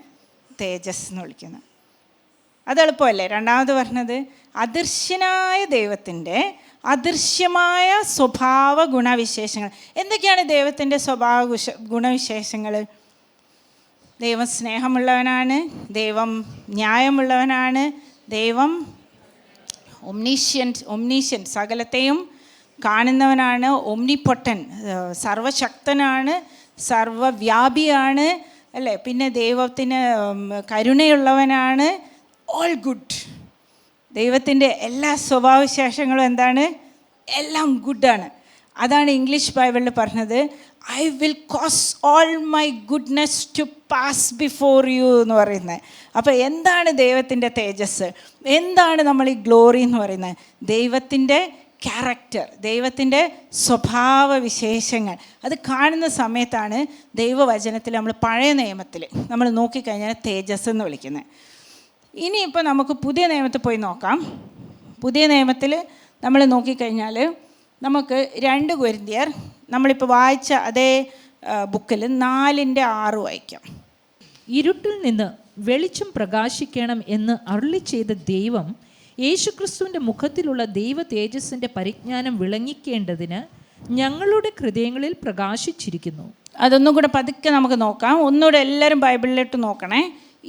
തേജസ് എന്ന് വിളിക്കുന്നത്. അത് എളുപ്പമല്ലേ? രണ്ടാമത് പറഞ്ഞത് അദൃശ്യനായ ദൈവത്തിൻ്റെ അദൃശ്യമായ സ്വഭാവ ഗുണവിശേഷങ്ങൾ. എന്തൊക്കെയാണ് ദൈവത്തിൻ്റെ സ്വഭാവ ഗുണവിശേഷങ്ങൾ? ദൈവം സ്നേഹമുള്ളവനാണ്, ദൈവം ന്യായമുള്ളവനാണ്, ദൈവം ഒംനീഷ്യൻ സകലത്തെയും കാണുന്നവനാണ്, ഒംനിപൊട്ടൻ സർവശക്തനാണ്, സർവവ്യാപിയാണ്, അല്ലേ? പിന്നെ ദൈവത്തിന് കരുണയുള്ളവനാണ്, ഓൾ ഗുഡ്. ദൈവത്തിൻ്റെ എല്ലാ സ്വഭാവവിശേഷങ്ങളും എന്താണ്? എല്ലാം ഗുഡാണ്. അതാണ് ഇംഗ്ലീഷ് ബൈബിളിൽ പറഞ്ഞത്, I will cause all my goodness to pass before you എന്ന് പറയുന്നത്. അപ്പോൾ എന്താണ് ദൈവത്തിൻ്റെ തേജസ്? എന്താണ് നമ്മൾ ഈ ഗ്ലോറി എന്ന് പറയുന്നത്? ദൈവത്തിൻ്റെ ക്യാരക്ടർ, ദൈവത്തിൻ്റെ സ്വഭാവ വിശേഷങ്ങൾ അത് കാണുന്ന സമയത്താണ് ദൈവവചനത്തിൽ നമ്മൾ പഴയ നിയമത്തിൽ നമ്മൾ നോക്കിക്കഴിഞ്ഞാൽ തേജസ് എന്ന് വിളിക്കുന്നത്. ഇനിയിപ്പോൾ നമുക്ക് പുതിയ നിയമത്തിൽ പോയി നോക്കാം. പുതിയ നിയമത്തിൽ നമ്മൾ നോക്കിക്കഴിഞ്ഞാൽ നമുക്ക് 2 കൊരിന്ത്യർ നമ്മളിപ്പോൾ വായിച്ച അതേ ബുക്കിൽ 4:6 വായിക്കാം. ഇരുട്ടിൽ നിന്ന് വെളിച്ചം പ്രകാശിക്കണം എന്ന് അരുളി ചെയ്ത ദൈവം യേശുക്രിസ്തുവിൻ്റെ മുഖത്തിലുള്ള ദൈവ തേജസ്സിൻ്റെ പരിജ്ഞാനം വിളങ്ങിക്കേണ്ടതിന് ഞങ്ങളുടെ ഹൃദയങ്ങളിൽ പ്രകാശിച്ചിരിക്കുന്നു. അതൊന്നും കൂടെ പതുക്കെ നമുക്ക് നോക്കാം. ഒന്നുകൂടെ എല്ലാവരും ബൈബിളിലോട്ട് നോക്കണേ.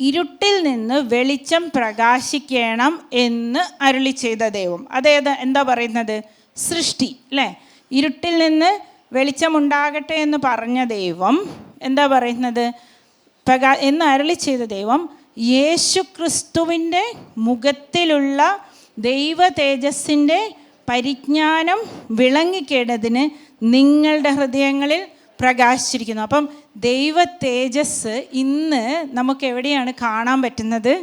ഇരുട്ടിൽ നിന്ന് വെളിച്ചം പ്രകാശിക്കണം എന്ന് അരുളി ചെയ്ത ദൈവം. എന്താ പറയുന്നത്? സൃഷ്ടി, അല്ലേ? ഇരുട്ടിൽ നിന്ന് വെളിച്ചമുണ്ടാകട്ടെ എന്ന് പറഞ്ഞ ദൈവം എന്താ പറയുന്നത്? എന്ന് അരുളി ചെയ്ത ദൈവം യേശു ക്രിസ്തുവിൻ്റെ മുഖത്തിലുള്ള ദൈവ തേജസ്സിൻ്റെ പരിജ്ഞാനം വിളങ്ങിക്കേണ്ടതിന് നിങ്ങളുടെ ഹൃദയങ്ങളിൽ പ്രകാശിച്ചിരിക്കുന്നു. അപ്പം ദൈവ തേജസ് ഇന്ന് നമുക്ക് എവിടെയാണ് കാണാൻ പറ്റുന്നത്?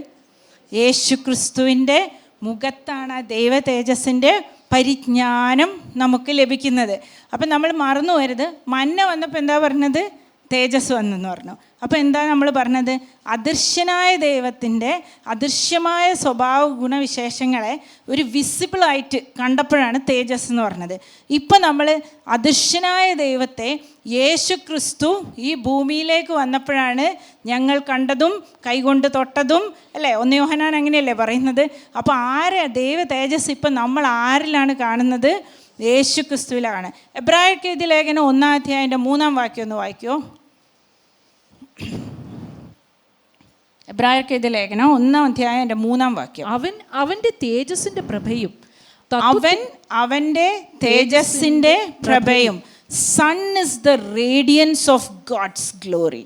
യേശു ക്രിസ്തുവിൻ്റെ മുഖത്താണ് ആ ദൈവ തേജസ്സിൻ്റെ പരിജ്ഞാനം നമുക്ക് ലഭിക്കുന്നത്. അപ്പം നമ്മൾ മറന്നു പോരുത്, മന്ന വന്നപ്പോൾ എന്താ പറഞ്ഞത്? തേജസ് വന്നെന്ന് പറഞ്ഞു. അപ്പോൾ എന്താ നമ്മൾ പറഞ്ഞത്? അദൃശ്യനായ ദൈവത്തിൻ്റെ അദൃശ്യമായ സ്വഭാവ ഗുണവിശേഷങ്ങളെ ഒരു വിസിബിളായിട്ട് കണ്ടപ്പോഴാണ് തേജസ് എന്ന് പറഞ്ഞത്. ഇപ്പം നമ്മൾ അദൃശ്യനായ ദൈവത്തെ യേശു ക്രിസ്തു ഈ ഭൂമിയിലേക്ക് വന്നപ്പോഴാണ് ഞങ്ങൾ കണ്ടതും കൈകൊണ്ട് തൊട്ടതും, അല്ലേ? 1 യോഹന്നാൻ അങ്ങനെയല്ലേ പറയുന്നത്? അപ്പോൾ ദൈവ തേജസ് ഇപ്പം നമ്മൾ ആരിലാണ് കാണുന്നത്? യേശു ക്രിസ്തുവിലാണ്. എബ്രായർക്ക് എഴുതിയ ലേഖനം 1-ാം അധ്യായത്തിൻ്റെ 3-ാം വാക്യം ഒന്ന് വായിക്കുമോ? എബ്രായർക്ക് എഴുതിയ ലേഖനം 1-ാം അധ്യായത്തിൻ്റെ 3-ാം വാക്യം. അവൻ്റെ തേജസ്സിൻ്റെ പ്രഭയും അവൻ്റെ തേജസ്സിൻ്റെ പ്രഭയും. Son is the radiance of God's glory.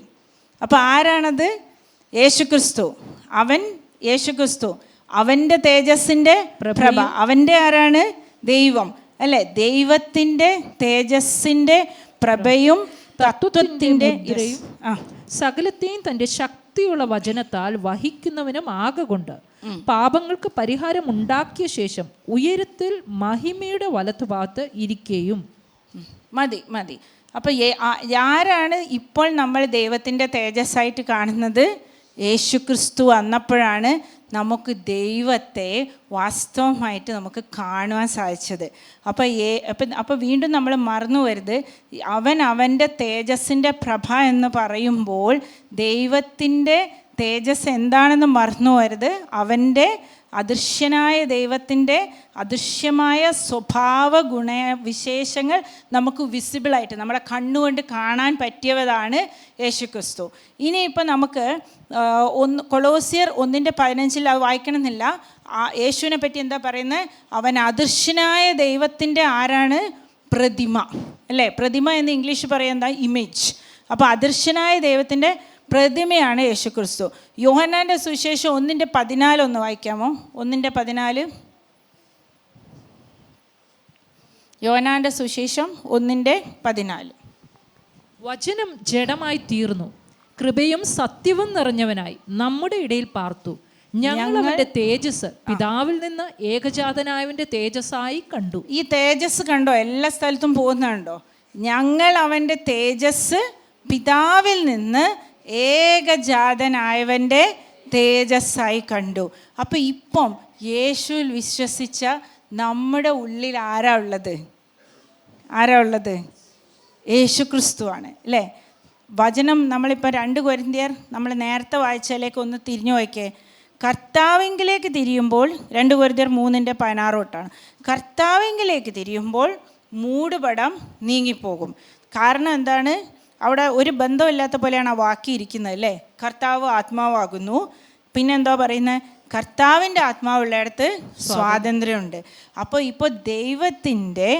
അപ്പോൾ ആരാണത്? യേശുക്രിസ്തു. യേശുക്രിസ്തു അവൻ്റെ തേജസ്സിൻ്റെ പ്രഭ. അവൻ്റെ ആരാണ്? ദൈവം, അല്ലേ? ദൈവത്തിൻ്റെ തേജസ്സിൻ്റെ പ്രഭയും തത്വത്തിൻ്റെ സകലത്തെയും തൻ്റെ ശക്തിയുള്ള വചനത്താൽ വഹിക്കുന്നവനും ആകൊണ്ട് പാപങ്ങൾക്ക് പരിഹാരം ഉണ്ടാക്കിയ ശേഷം ഉയരത്തിൽ മഹിമയുടെ വലത്തുഭാഗത്ത് ഇരിക്കുകയും. മതി. അപ്പോൾ ആരാണ് ഇപ്പോൾ നമ്മൾ ദൈവത്തിൻ്റെ തേജസ്സായിട്ട് കാണുന്നത്? യേശുക്രിസ്തു വന്നപ്പോഴാണ് നമുക്ക് ദൈവത്തെ വാസ്തവമായിട്ട് നമുക്ക് കാണുവാൻ സാധിച്ചത്. അപ്പോൾ വീണ്ടും നമ്മൾ മറന്നു വരുത്, അവൻ്റെ തേജസ്സിൻ്റെ പ്രഭ എന്ന് പറയുമ്പോൾ ദൈവത്തിൻ്റെ തേജസ് എന്താണെന്ന് മറന്നു വരുത്. അവൻ്റെ അദൃശ്യനായ ദൈവത്തിൻ്റെ അദൃശ്യമായ സ്വഭാവ ഗുണവിശേഷങ്ങൾ നമുക്ക് വിസിബിളായിട്ട് നമ്മുടെ കണ്ണുകൊണ്ട് കാണാൻ പറ്റിയതാണ് യേശുക്രിസ്തു. ഇനിയിപ്പോൾ നമുക്ക് കൊളോസിയർ 1:15 അത് വായിക്കണമെന്നില്ല. യേശുവിനെ പറ്റി എന്താ പറയുന്നത്? അവൻ അദൃശ്യനായ ദൈവത്തിൻ്റെ ആരാണ്? പ്രതിമ, അല്ലേ? പ്രതിമ എന്ന് ഇംഗ്ലീഷ് പറയുന്നത് ഇമേജ്. അപ്പോൾ അദൃശ്യനായ ദൈവത്തിൻ്റെ പ്രതിമയാണ് യേശുക്രിസ്തു. യോഹന്നാൻ്റെ സുവിശേഷം 1:14 ഒന്ന് വായിക്കാമോ? 1:14. യോഹന്നാൻ്റെ സുവിശേഷം 1:14. വചനം ജഡമായി തീർന്നു, കൃപയും സത്യവും നിറഞ്ഞവനായി നമ്മുടെ ഇടയിൽ പാർത്തു. ഞങ്ങൾ അവന്റെ തേജസ് പിതാവിൽ നിന്ന് ഏകജാതനായവന്റെ തേജസ്സായി കണ്ടു. ഈ തേജസ് കണ്ടോ? എല്ലാ സ്ഥലത്തും പോകുന്നുണ്ടോ? ഞങ്ങൾ അവൻ്റെ തേജസ് പിതാവിൽ നിന്ന് ഏകജാതനായവൻ്റെ തേജസ്സായി കണ്ടു. അപ്പോൾ ഇപ്പം യേശുവിൽ വിശ്വസിച്ച നമ്മുടെ ഉള്ളിൽ ആരാ ഉള്ളത്? ആരാ ഉള്ളത്? യേശു ക്രിസ്തുവാണ് അല്ലേ? വചനം നമ്മളിപ്പോൾ 2 കൊരിന്ത്യർ നമ്മൾ നേരത്തെ വായിച്ചതിലേക്ക് ഒന്ന് തിരിഞ്ഞു നോക്കിയേ. കർത്താവിങ്കിലേക്ക് തിരിയുമ്പോൾ 2 കൊരിന്ത്യർ 3:16 തൊട്ടാണ്. കർത്താവിങ്കിലേക്ക് തിരിയുമ്പോൾ മൂടുപടം നീങ്ങിപ്പോകും. കാരണം എന്താണ്? അവിടെ ഒരു ബന്ധമില്ലാത്ത പോലെയാണ് ആ വാക്യം ഇരിക്കുന്നത് അല്ലേ? കർത്താവ് ആത്മാവാകുന്നു. പിന്നെന്താ പറയുന്നത്? കർത്താവിൻ്റെ ആത്മാവുള്ളിടത്ത് സ്വാതന്ത്ര്യമുണ്ട്. അപ്പോൾ ഇപ്പോൾ ദൈവത്തിൻ്റെ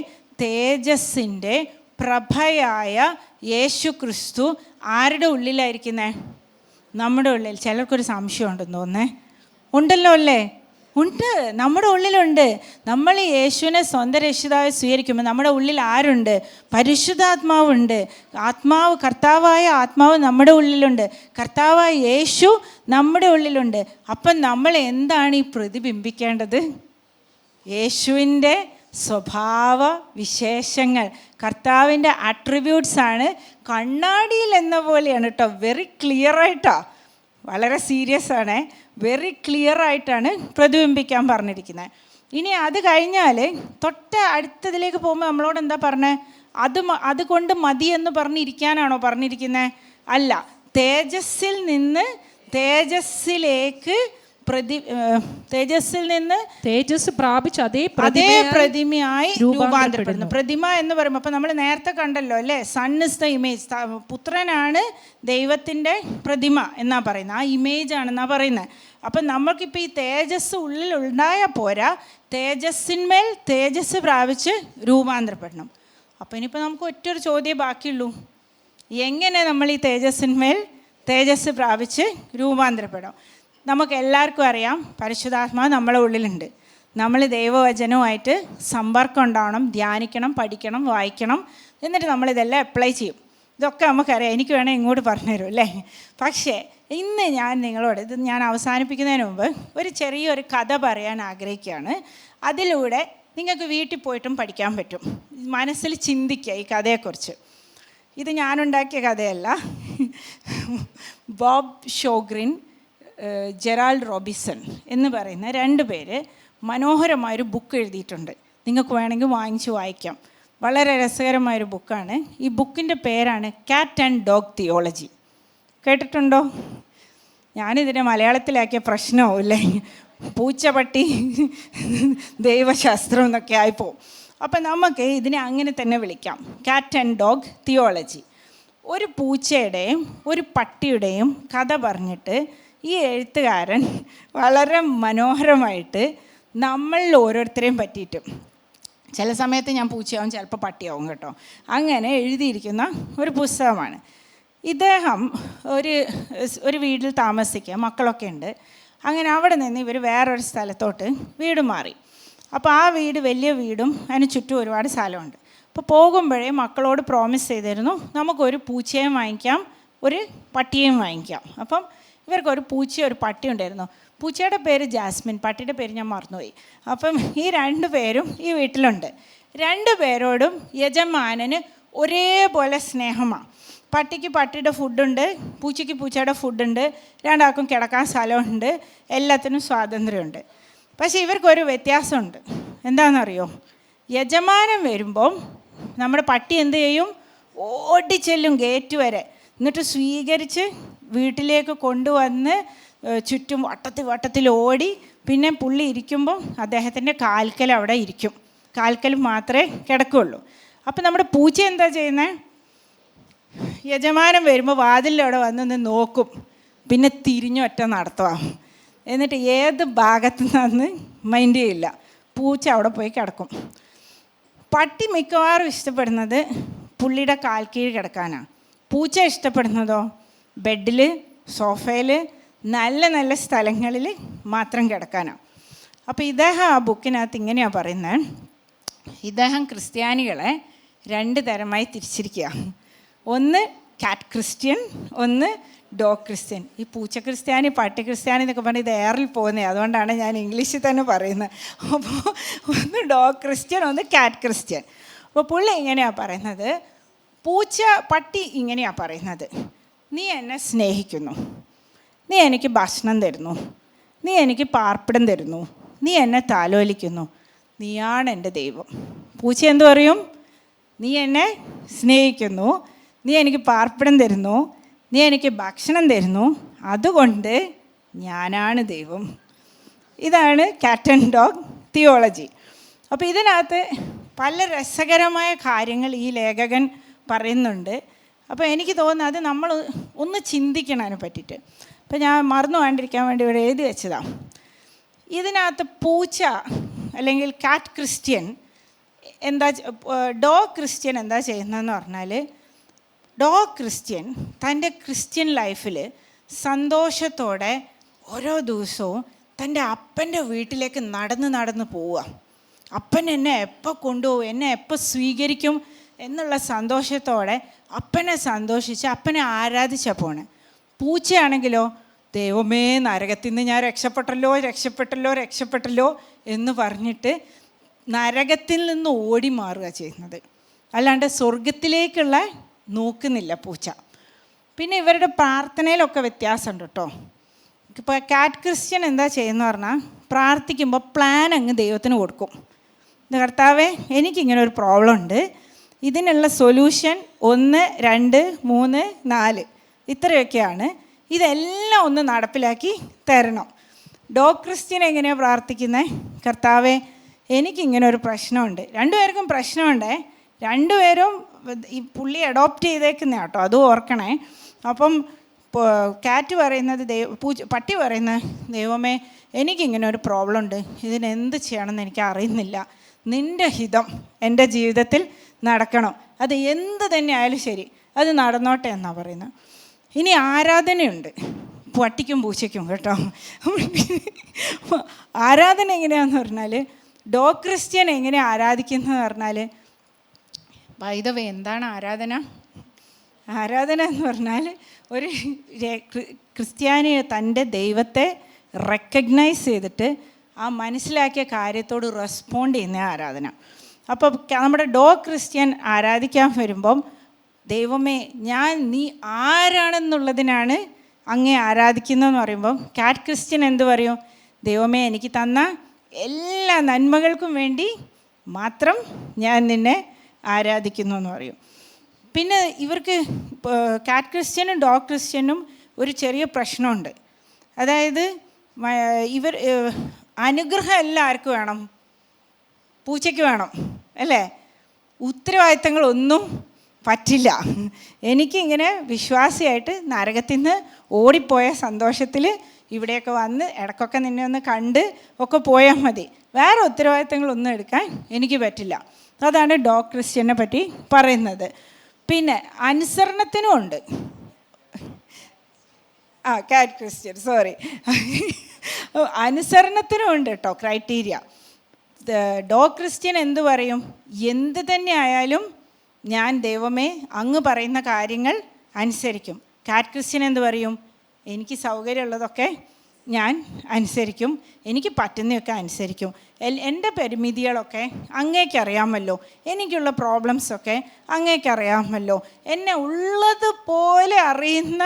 തേജസ്സിൻ്റെ പ്രഭയായ യേശു ക്രിസ്തു ആരുടെ ഉള്ളിലായിരിക്കുന്നത്? നമ്മുടെ ഉള്ളിൽ. ചിലർക്കൊരു സംശയം ഉണ്ടെന്ന് തോന്നേ. ഉണ്ടല്ലോ അല്ലേ? ഉണ്ട്, നമ്മുടെ ഉള്ളിലുണ്ട്. നമ്മൾ യേശുവിനെ സ്വന്തം രക്ഷിതാവായി സ്വീകരിക്കുമ്പോൾ നമ്മുടെ ഉള്ളിൽ ആരുണ്ട്? പരിശുദ്ധാത്മാവുണ്ട്. ആത്മാവ്, കർത്താവായ ആത്മാവ് നമ്മുടെ ഉള്ളിലുണ്ട്. കർത്താവായ യേശു നമ്മുടെ ഉള്ളിലുണ്ട്. അപ്പം നമ്മൾ എന്താണ് ഈ പ്രതിബിംബിക്കേണ്ടത്? യേശുവിൻ്റെ സ്വഭാവ വിശേഷങ്ങൾ, കർത്താവിൻ്റെ ആട്രിബ്യൂട്ട്സാണ്. കണ്ണാടിയിൽ എന്ന പോലെയാണ് കേട്ടോ. വെരി ക്ലിയറായിട്ടാണ്, വളരെ സീരിയസ് ആണ്, വെരി ക്ലിയർ ആയിട്ടാണ് പ്രതിബിംബിക്കാൻ പറഞ്ഞിരിക്കുന്നത്. ഇനി അത് കഴിഞ്ഞാൽ തൊട്ട് അടുത്തതിലേക്ക് പോകുമ്പോൾ നമ്മളോട് എന്താ പറഞ്ഞത്? അതുകൊണ്ട് മതി എന്ന് പറഞ്ഞിരിക്കാനാണോ പറഞ്ഞിരിക്കുന്നത്? അല്ല, തേജസ്സിൽ നിന്ന് തേജസ്സിലേക്ക് തേജസ്സിൽ നിന്ന് തേജസ് പ്രാപിച്ച് അതേ പ്രതിമയായി രൂപാന്തരപ്പെടുന്നു. പ്രതിമ എന്ന് പറയുമ്പോൾ അപ്പം നമ്മൾ നേരത്തെ കണ്ടല്ലോ അല്ലേ? Son is the image. പുത്രനാണ് ദൈവത്തിൻ്റെ പ്രതിമ എന്നാ പറയുന്നത്. ആ ഇമേജ് ആണെന്നാ പറയുന്നത്. അപ്പം നമ്മൾക്കിപ്പോൾ ഈ തേജസ് ഉള്ളിൽ ഉണ്ടായാൽ പോരാ, തേജസ്സിന്മേൽ തേജസ് പ്രാപിച്ച് രൂപാന്തരപ്പെടണം. അപ്പം ഇനിയിപ്പോൾ നമുക്ക് ഒറ്റൊരു ചോദ്യമേ ബാക്കിയുള്ളൂ. എങ്ങനെ നമ്മൾ ഈ തേജസ്സിന്മേൽ തേജസ് പ്രാപിച്ച് രൂപാന്തരപ്പെടാം? നമുക്ക് എല്ലാവർക്കും അറിയാം, പരിശുദ്ധാത്മാവ് നമ്മളെ ഉള്ളിലുണ്ട്. നമ്മൾ ദൈവവചനവുമായിട്ട് സമ്പർക്കം ഉണ്ടാവണം, ധ്യാനിക്കണം, പഠിക്കണം, വായിക്കണം. എന്നിട്ട് നമ്മളിതെല്ലാം അപ്ലൈ ചെയ്യും. ഇതൊക്കെ നമുക്കറിയാം. എനിക്ക് വേണേൽ ഇങ്ങോട്ട് പറഞ്ഞുതരും അല്ലേ? പക്ഷേ ഇന്ന് ഞാൻ നിങ്ങളോട് ഇത് ഞാൻ അവസാനിപ്പിക്കുന്നതിന് മുമ്പ് ഒരു ചെറിയൊരു കഥ പറയാൻ ആഗ്രഹിക്കുകയാണ്. അതിലൂടെ നിങ്ങൾക്ക് വീട്ടിൽ പോയിട്ടും പഠിക്കാൻ പറ്റും. മനസ്സിൽ ചിന്തിക്കുക ഈ കഥയെക്കുറിച്ച്. ഇത് ഞാനുണ്ടാക്കിയ കഥയല്ല. ബോബ് ഷോഗ്രിൻ, ജെറാൾഡ് റോബിൻസൺ എന്ന് പറയുന്ന 2 പേര് മനോഹരമായൊരു ബുക്ക് എഴുതിയിട്ടുണ്ട്. നിങ്ങൾക്ക് വേണമെങ്കിൽ വാങ്ങിച്ച് വായിക്കാം. വളരെ രസകരമായൊരു ബുക്കാണ്. ഈ ബുക്കിൻ്റെ പേരാണ് കാറ്റ് ആൻഡ് ഡോഗ് തിയോളജി. കേട്ടിട്ടുണ്ടോ? ഞാനിതിനെ മലയാളത്തിലാക്കിയ പ്രശ്നമാവില്ലേ? പൂച്ചപട്ടി ദൈവശാസ്ത്രം എന്നൊക്കെ ആയിപ്പോവും. അപ്പം നമുക്ക് ഇതിനെ അങ്ങനെ തന്നെ വിളിക്കാം, കാറ്റ് ആൻഡ് ഡോഗ് തിയോളജി. ഒരു പൂച്ചയുടെയും ഒരു പട്ടിയുടെയും കഥ പറഞ്ഞിട്ട് ഈ എഴുത്തുകാരൻ വളരെ മനോഹരമായിട്ട് നമ്മളിൽ ഓരോരുത്തരെയും പറ്റിയിട്ടും, ചില സമയത്ത് ഞാൻ പൂച്ചയാവും, ചിലപ്പോൾ പട്ടിയാവും കേട്ടോ, അങ്ങനെ എഴുതിയിരിക്കുന്ന ഒരു പുസ്തകമാണ്. ഇദ്ദേഹം ഒരു വീട്ടിൽ താമസിക്കുക, മക്കളൊക്കെ ഉണ്ട്. അങ്ങനെ അവിടെ നിന്ന് ഇവർ വേറൊരു സ്ഥലത്തോട്ട് വീട് മാറി. അപ്പോൾ ആ വീട് വലിയ വീടും അതിന് ചുറ്റും ഒരുപാട് സ്ഥലമുണ്ട്. അപ്പോൾ പോകുമ്പോഴേ മക്കളോട് പ്രോമിസ് ചെയ്തിരുന്നു, നമുക്കൊരു പൂച്ചയും വാങ്ങിക്കാം, ഒരു പട്ടിയും വാങ്ങിക്കാം. അപ്പം ഇവർക്കൊരു പൂച്ചയും ഒരു പട്ടി ഉണ്ടായിരുന്നു. പൂച്ചയുടെ പേര് ജാസ്മിൻ, പട്ടിയുടെ പേര് ഞാൻ മറന്നുപോയി. അപ്പം ഈ 2 പേരും ഈ വീട്ടിലുണ്ട്. 2 പേരോടും യജമാനന് ഒരേപോലെ സ്നേഹമാണ്. പട്ടിക്ക് പട്ടിയുടെ ഫുഡുണ്ട്, പൂച്ചയ്ക്ക് പൂച്ചയുടെ ഫുഡുണ്ട്, 2 ആൾക്കും കിടക്കാൻ സ്ഥലമുണ്ട്, എല്ലാത്തിനും സ്വാതന്ത്ര്യമുണ്ട്. പക്ഷേ ഇവർക്കൊരു വ്യത്യാസമുണ്ട്. എന്താണെന്നറിയോ? യജമാനൻ വരുമ്പം നമ്മുടെ പട്ടി എന്ത് ചെയ്യും? ഓടിച്ചെല്ലും ഗേറ്റ് വരെ, എന്നിട്ട് സ്വീകരിച്ച് വീട്ടിലേക്ക് കൊണ്ടുവന്ന് ചുറ്റും വട്ടത്തിൽ ഓടി, പിന്നെ പുള്ളി ഇരിക്കുമ്പം അദ്ദേഹത്തിൻ്റെ കാൽക്കൽ അവിടെ ഇരിക്കും, കാൽക്കൽ മാത്രമേ കിടക്കുകയുള്ളൂ. അപ്പം നമ്മുടെ പൂച്ച എന്താ ചെയ്യുന്നത്? യജമാനൻ വരുമ്പോൾ വാതിലവിടെ വന്ന് നോക്കും, പിന്നെ തിരിഞ്ഞൊറ്റ നടത്തുക. എന്നിട്ട് ഏത് ഭാഗത്തു നിന്ന് മൈൻഡ് ചെയ്യില്ല, പൂച്ച അവിടെ പോയി കിടക്കും. പട്ടി മിക്കവാറും ഇഷ്ടപ്പെടുന്നത് പുള്ളിയുടെ കാൽക്കീഴ് കിടക്കാനാണ്. പൂച്ച ഇഷ്ടപ്പെടുന്നതോ ബെഡിൽ, സോഫയിൽ, നല്ല നല്ല സ്ഥലങ്ങളിൽ മാത്രം കിടക്കാനാണ്. അപ്പോൾ ഇദ്ദേഹം ആ ബുക്കിനകത്ത് ഇങ്ങനെയാണ് പറയുന്നത്. ഇദ്ദേഹം ക്രിസ്ത്യാനികളെ 2 തരമായി തിരിച്ചിരിക്കുക. ഒന്ന് കാറ്റ് ക്രിസ്ത്യൻ, ഒന്ന് ഡോഗ് ക്രിസ്ത്യൻ. ഈ പൂച്ച ക്രിസ്ത്യാനി, പട്ടി ക്രിസ്ത്യാനി എന്നൊക്കെ പറഞ്ഞാൽ ഇത് എയറിൽ പോകുന്നത്, അതുകൊണ്ടാണ് ഞാൻ ഇംഗ്ലീഷിൽ തന്നെ പറയുന്നത്. അപ്പോൾ ഒന്ന് ഡോഗ് ക്രിസ്ത്യൻ, ഒന്ന് കാറ്റ് ക്രിസ്ത്യൻ. അപ്പോൾ പുള്ളി ഇങ്ങനെയാണ് പറയുന്നത്, പട്ടി ഇങ്ങനെയാണ് പറയുന്നത്: നീ എന്നെ സ്നേഹിക്കുന്നു, നീ എനിക്ക് ഭക്ഷണം തരുന്നു, നീ എനിക്ക് പാർപ്പിടം തരുന്നു, നീ എന്നെ താലോലിക്കുന്നു, നീയാണ് എൻ്റെ ദൈവം. പൂച്ച എന്ത് പറയും? നീ എന്നെ സ്നേഹിക്കുന്നു, നീ എനിക്ക് പാർപ്പിടം തരുന്നു, നീ എനിക്ക് ഭക്ഷണം തരുന്നു, അതുകൊണ്ട് ഞാനാണ് ദൈവം. ഇതാണ് കാറ്റ് ആൻഡ് ഡോഗ് തിയോളജി. അപ്പോൾ ഇതിനകത്ത് പല രസകരമായ കാര്യങ്ങൾ ഈ ലേഖകൻ പറയുന്നുണ്ട്. അപ്പോൾ എനിക്ക് തോന്നുന്നത് അത് നമ്മൾ ഒന്ന് ചിന്തിക്കണം അതിനെ പറ്റിയിട്ട്. അപ്പോൾ ഞാൻ മറന്നു പോകാണ്ടിരിക്കാൻ വേണ്ടി ഇവിടെ എഴുതി വെച്ചതാണ്. ഇതിനകത്ത് പൂച്ച അല്ലെങ്കിൽ കാറ്റ് ക്രിസ്ത്യൻ എന്താ, ഡോഗ് ക്രിസ്ത്യൻ എന്താ ചെയ്യുന്നതെന്ന് പറഞ്ഞാൽ, ഡോഗ് ക്രിസ്ത്യൻ തൻ്റെ ക്രിസ്ത്യൻ ലൈഫിൽ സന്തോഷത്തോടെ ഓരോ ദിവസവും തൻ്റെ അപ്പൻ്റെ വീട്ടിലേക്ക് നടന്ന് പോവുക. അപ്പൻ എന്നെ എപ്പോൾ കൊണ്ടുപോകും, എന്നെ എപ്പോൾ സ്വീകരിക്കും എന്നുള്ള സന്തോഷത്തോടെ അപ്പനെ സന്തോഷിച്ച് അപ്പനെ ആരാധിച്ച പോണേ. പൂച്ചയാണെങ്കിലോ, ദൈവമേ നരകത്തിൽ നിന്ന് ഞാൻ രക്ഷപ്പെട്ടല്ലോ എന്ന് പറഞ്ഞിട്ട് നരകത്തിൽ നിന്ന് ഓടി മാറുക ചെയ്യുന്നത്, അല്ലാണ്ട് സ്വർഗത്തിലേക്കുള്ള നോക്കുന്നില്ല പൂച്ച. പിന്നെ ഇവരുടെ പ്രാർത്ഥനയിലൊക്കെ വ്യത്യാസമുണ്ട് കേട്ടോ. ഇപ്പോൾ കാറ്റ് ക്രിസ്ത്യൻ എന്താ ചെയ്യുന്ന പറഞ്ഞാൽ, പ്രാർത്ഥിക്കുമ്പോൾ പ്ലാൻ അങ്ങ് ദൈവത്തിന് കൊടുക്കും. കർത്താവേ, എനിക്കിങ്ങനെ ഒരു പ്രോബ്ലം ഉണ്ട്, ഇതിനുള്ള സൊല്യൂഷൻ 1 2 3 4 ഇത്രയൊക്കെയാണ്, ഇതെല്ലാം ഒന്ന് നടപ്പിലാക്കി തരണം. ഡോഗ് ക്രിസ്ത്യൻ എങ്ങനെയാണ് പ്രാർത്ഥിക്കുന്നത്? കർത്താവേ, എനിക്കിങ്ങനെ ഒരു പ്രശ്നമുണ്ട്. രണ്ടുപേർക്കും പ്രശ്നമുണ്ടേ, രണ്ടുപേരും ഈ പുള്ളി അഡോപ്റ്റ് ചെയ്തേക്കുന്ന കേട്ടോ, അതും ഓർക്കണേ. അപ്പം കാറ്റ് പറയുന്നത് പട്ടി പറയുന്നത്, ദൈവമേ എനിക്കിങ്ങനെ ഒരു പ്രോബ്ലം ഉണ്ട്, ഇതിനെന്ത് ചെയ്യണമെന്ന് എനിക്ക് അറിയുന്നില്ല, നിൻ്റെ ഹിതം എൻ്റെ ജീവിതത്തിൽ നടക്കണം, അത് എന്ത് തന്നെ ആയാലും ശരി അത് നടന്നോട്ടെ എന്നാണ് പറയുന്നത്. ഇനി ആരാധനയുണ്ട് പട്ടിക്കും പൂച്ചയ്ക്കും കേട്ടോ. ആരാധന എങ്ങനെയാണെന്ന് പറഞ്ഞാൽ, ഡോഗ് ക്രിസ്ത്യൻ എങ്ങനെ ആരാധിക്കുന്നതെന്ന് പറഞ്ഞാൽ, വൈദവേ എന്താണ് ആരാധന? ആരാധന എന്ന് പറഞ്ഞാൽ ഒരു ക്രിസ്ത്യാനി തൻ്റെ ദൈവത്തെ റെക്കഗ്നൈസ് ചെയ്തിട്ട് ആ മനസ്സിലാക്കിയ കാര്യത്തോട് റെസ്പോണ്ട് ചെയ്യുന്ന ആരാധന. അപ്പോൾ നമ്മുടെ ഡോഗ് ക്രിസ്ത്യൻ ആരാധിക്കാൻ വരുമ്പം, ദൈവമേ നീ ആരാണെന്നുള്ളതിനാണ് അങ്ങേ ആരാധിക്കുന്നതെന്ന് പറയുമ്പം, കാറ്റ് ക്രിസ്ത്യൻ എന്ത് പറയും? ദൈവമേ എനിക്ക് തന്ന എല്ലാ നന്മകൾക്കും വേണ്ടി മാത്രം ഞാൻ നിന്നെ ആരാധിക്കുന്നു എന്ന് പറയും. പിന്നെ ഇവർക്ക് കാറ്റ് ക്രിസ്ത്യനും ഡോഗ് ക്രിസ്ത്യനും ഒരു ചെറിയ പ്രശ്നമുണ്ട്. അതായത് അനുഗ്രഹം എല്ലാവർക്കും വേണം, പൂച്ചയ്ക്ക് വേണം അല്ലേ? ഉത്തരവാദിത്തങ്ങളൊന്നും പറ്റില്ല. എനിക്കിങ്ങനെ വിശ്വാസിയായിട്ട് നരകത്തിൽ നിന്ന് ഓടിപ്പോയ സന്തോഷത്തിൽ ഇവിടെയൊക്കെ വന്ന് ഇടയ്ക്കൊക്കെ നിന്നെ ഒന്ന് കണ്ട് ഒക്കെ പോയാൽ മതി, വേറെ ഉത്തരവാദിത്തങ്ങളൊന്നും എടുക്കാൻ എനിക്ക് പറ്റില്ല. അതാണ് ഡോഗ് ക്രിസ്ത്യനെ പറ്റി പറയുന്നത്. പിന്നെ അനുസരണത്തിനും ഉണ്ട്. കാറ്റ് ക്രിസ്ത്യൻ അനുസരണത്തിനും ഉണ്ട് കേട്ടോ ക്രൈറ്റീരിയ. ഡോഗ് ക്രിസ്ത്യൻ എന്ത് പറയും? എന്ത് തന്നെ ആയാലും ഞാൻ ദൈവമേ അങ്ങ് പറയുന്ന കാര്യങ്ങൾ അനുസരിക്കും. കാറ്റ് ക്രിസ്ത്യൻ എന്ത് പറയും? എനിക്ക് സൗകര്യമുള്ളതൊക്കെ ഞാൻ അനുസരിക്കും, എനിക്ക് പറ്റുന്നതൊക്കെ അനുസരിക്കും, എൻ്റെ പരിമിതികളൊക്കെ അങ്ങേക്കറിയാമല്ലോ, എനിക്കുള്ള പ്രോബ്ലംസൊക്കെ അങ്ങേക്കറിയാമല്ലോ, എന്നെ ഉള്ളതുപോലെ അറിയുന്ന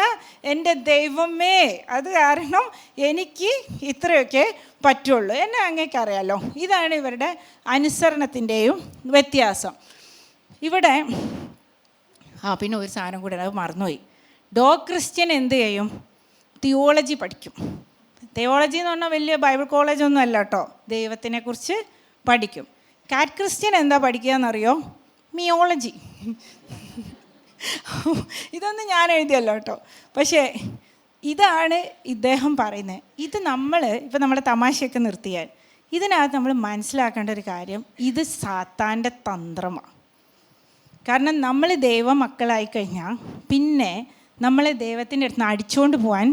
എൻ്റെ ദൈവമേ, അത് കാരണം എനിക്ക് ഇത്രയൊക്കെ പറ്റുള്ളൂ, എന്നെ അങ്ങേക്കറിയാമല്ലോ. ഇതാണ് ഇവരുടെ അനുസരണത്തിൻ്റെയും വ്യത്യാസം. ഇവിടെ പിന്നെ ഒരു സാധനം കൂടെ അത് മറന്നുപോയി. ഡോഗ് ക്രിസ്ത്യൻ എന്ത് ചെയ്യും? തിയോളജി പഠിക്കും. തിയോളജി എന്ന് പറഞ്ഞാൽ വലിയ ബൈബിൾ കോളേജൊന്നും അല്ല കേട്ടോ, ദൈവത്തിനെക്കുറിച്ച് പഠിക്കും. കാറ്റ് ക്രിസ്ത്യൻ എന്താ പഠിക്കുക എന്നറിയോ? മിയോളജി. ഇതൊന്നും ഞാൻ എഴുതിയല്ലോ കേട്ടോ, പക്ഷേ ഇതാണ് ഇദ്ദേഹം പറയുന്നത്. ഇത് ഇപ്പം നമ്മുടെ തമാശയൊക്കെ നിർത്തിയാൽ ഇതിനകത്ത് നമ്മൾ മനസ്സിലാക്കേണ്ട ഒരു കാര്യം, ഇത് സാത്താൻ്റെ തന്ത്രമാണ്. കാരണം നമ്മൾ ദൈവമക്കളായി കഴിഞ്ഞാൽ പിന്നെ നമ്മളെ ദൈവത്തിൻ്റെ അടുത്ത് നിന്ന് അടിച്ചുകൊണ്ട് പോകാൻ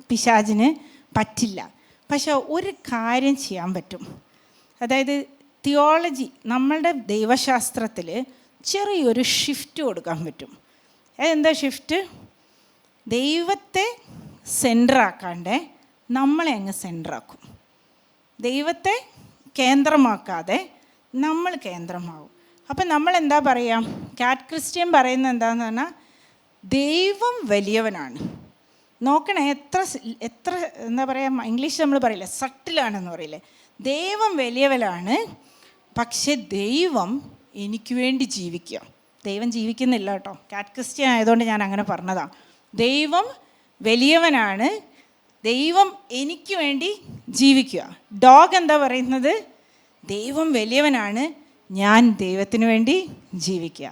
പിശാചിന് പറ്റില്ല. പക്ഷെ ഒരു കാര്യം ചെയ്യാൻ പറ്റും. അതായത് തിയോളജി, നമ്മളുടെ ദൈവശാസ്ത്രത്തിൽ ചെറിയൊരു ഷിഫ്റ്റ് കൊടുക്കാൻ പറ്റും. അതെന്താ ഷിഫ്റ്റ്? ദൈവത്തെ സെൻറ്ററാക്കാണ്ട് നമ്മളെ അങ്ങ് സെൻറ്ററാക്കും. ദൈവത്തെ കേന്ദ്രമാക്കാതെ നമ്മൾ കേന്ദ്രമാവും. അപ്പം നമ്മളെന്താ പറയുക? കാറ്റ് ക്രിസ്ത്യൻ പറയുന്നത് എന്താണെന്ന് പറഞ്ഞാൽ, ദൈവം വലിയവനാണ്. നോക്കണേ, എത്ര എന്താ പറയുക, ഇംഗ്ലീഷ് നമ്മൾ പറയില്ലേ, സട്ടിലാണെന്ന് പറയില്ലേ. ദൈവം വലിയവനാണ്, പക്ഷെ ദൈവം എനിക്ക് വേണ്ടി ജീവിക്കുക. ദൈവം ജീവിക്കുന്നില്ല കേട്ടോ, കാറ്റഗറിസ്റ്റ് ആയതുകൊണ്ട് ഞാൻ അങ്ങനെ പറഞ്ഞതാണ്. ദൈവം വലിയവനാണ്, ദൈവം എനിക്ക് വേണ്ടി ജീവിക്കുക. ഡോഗ് എന്താ പറയുന്നത്? ദൈവം വലിയവനാണ്, ഞാൻ ദൈവത്തിന് വേണ്ടി ജീവിക്കുക.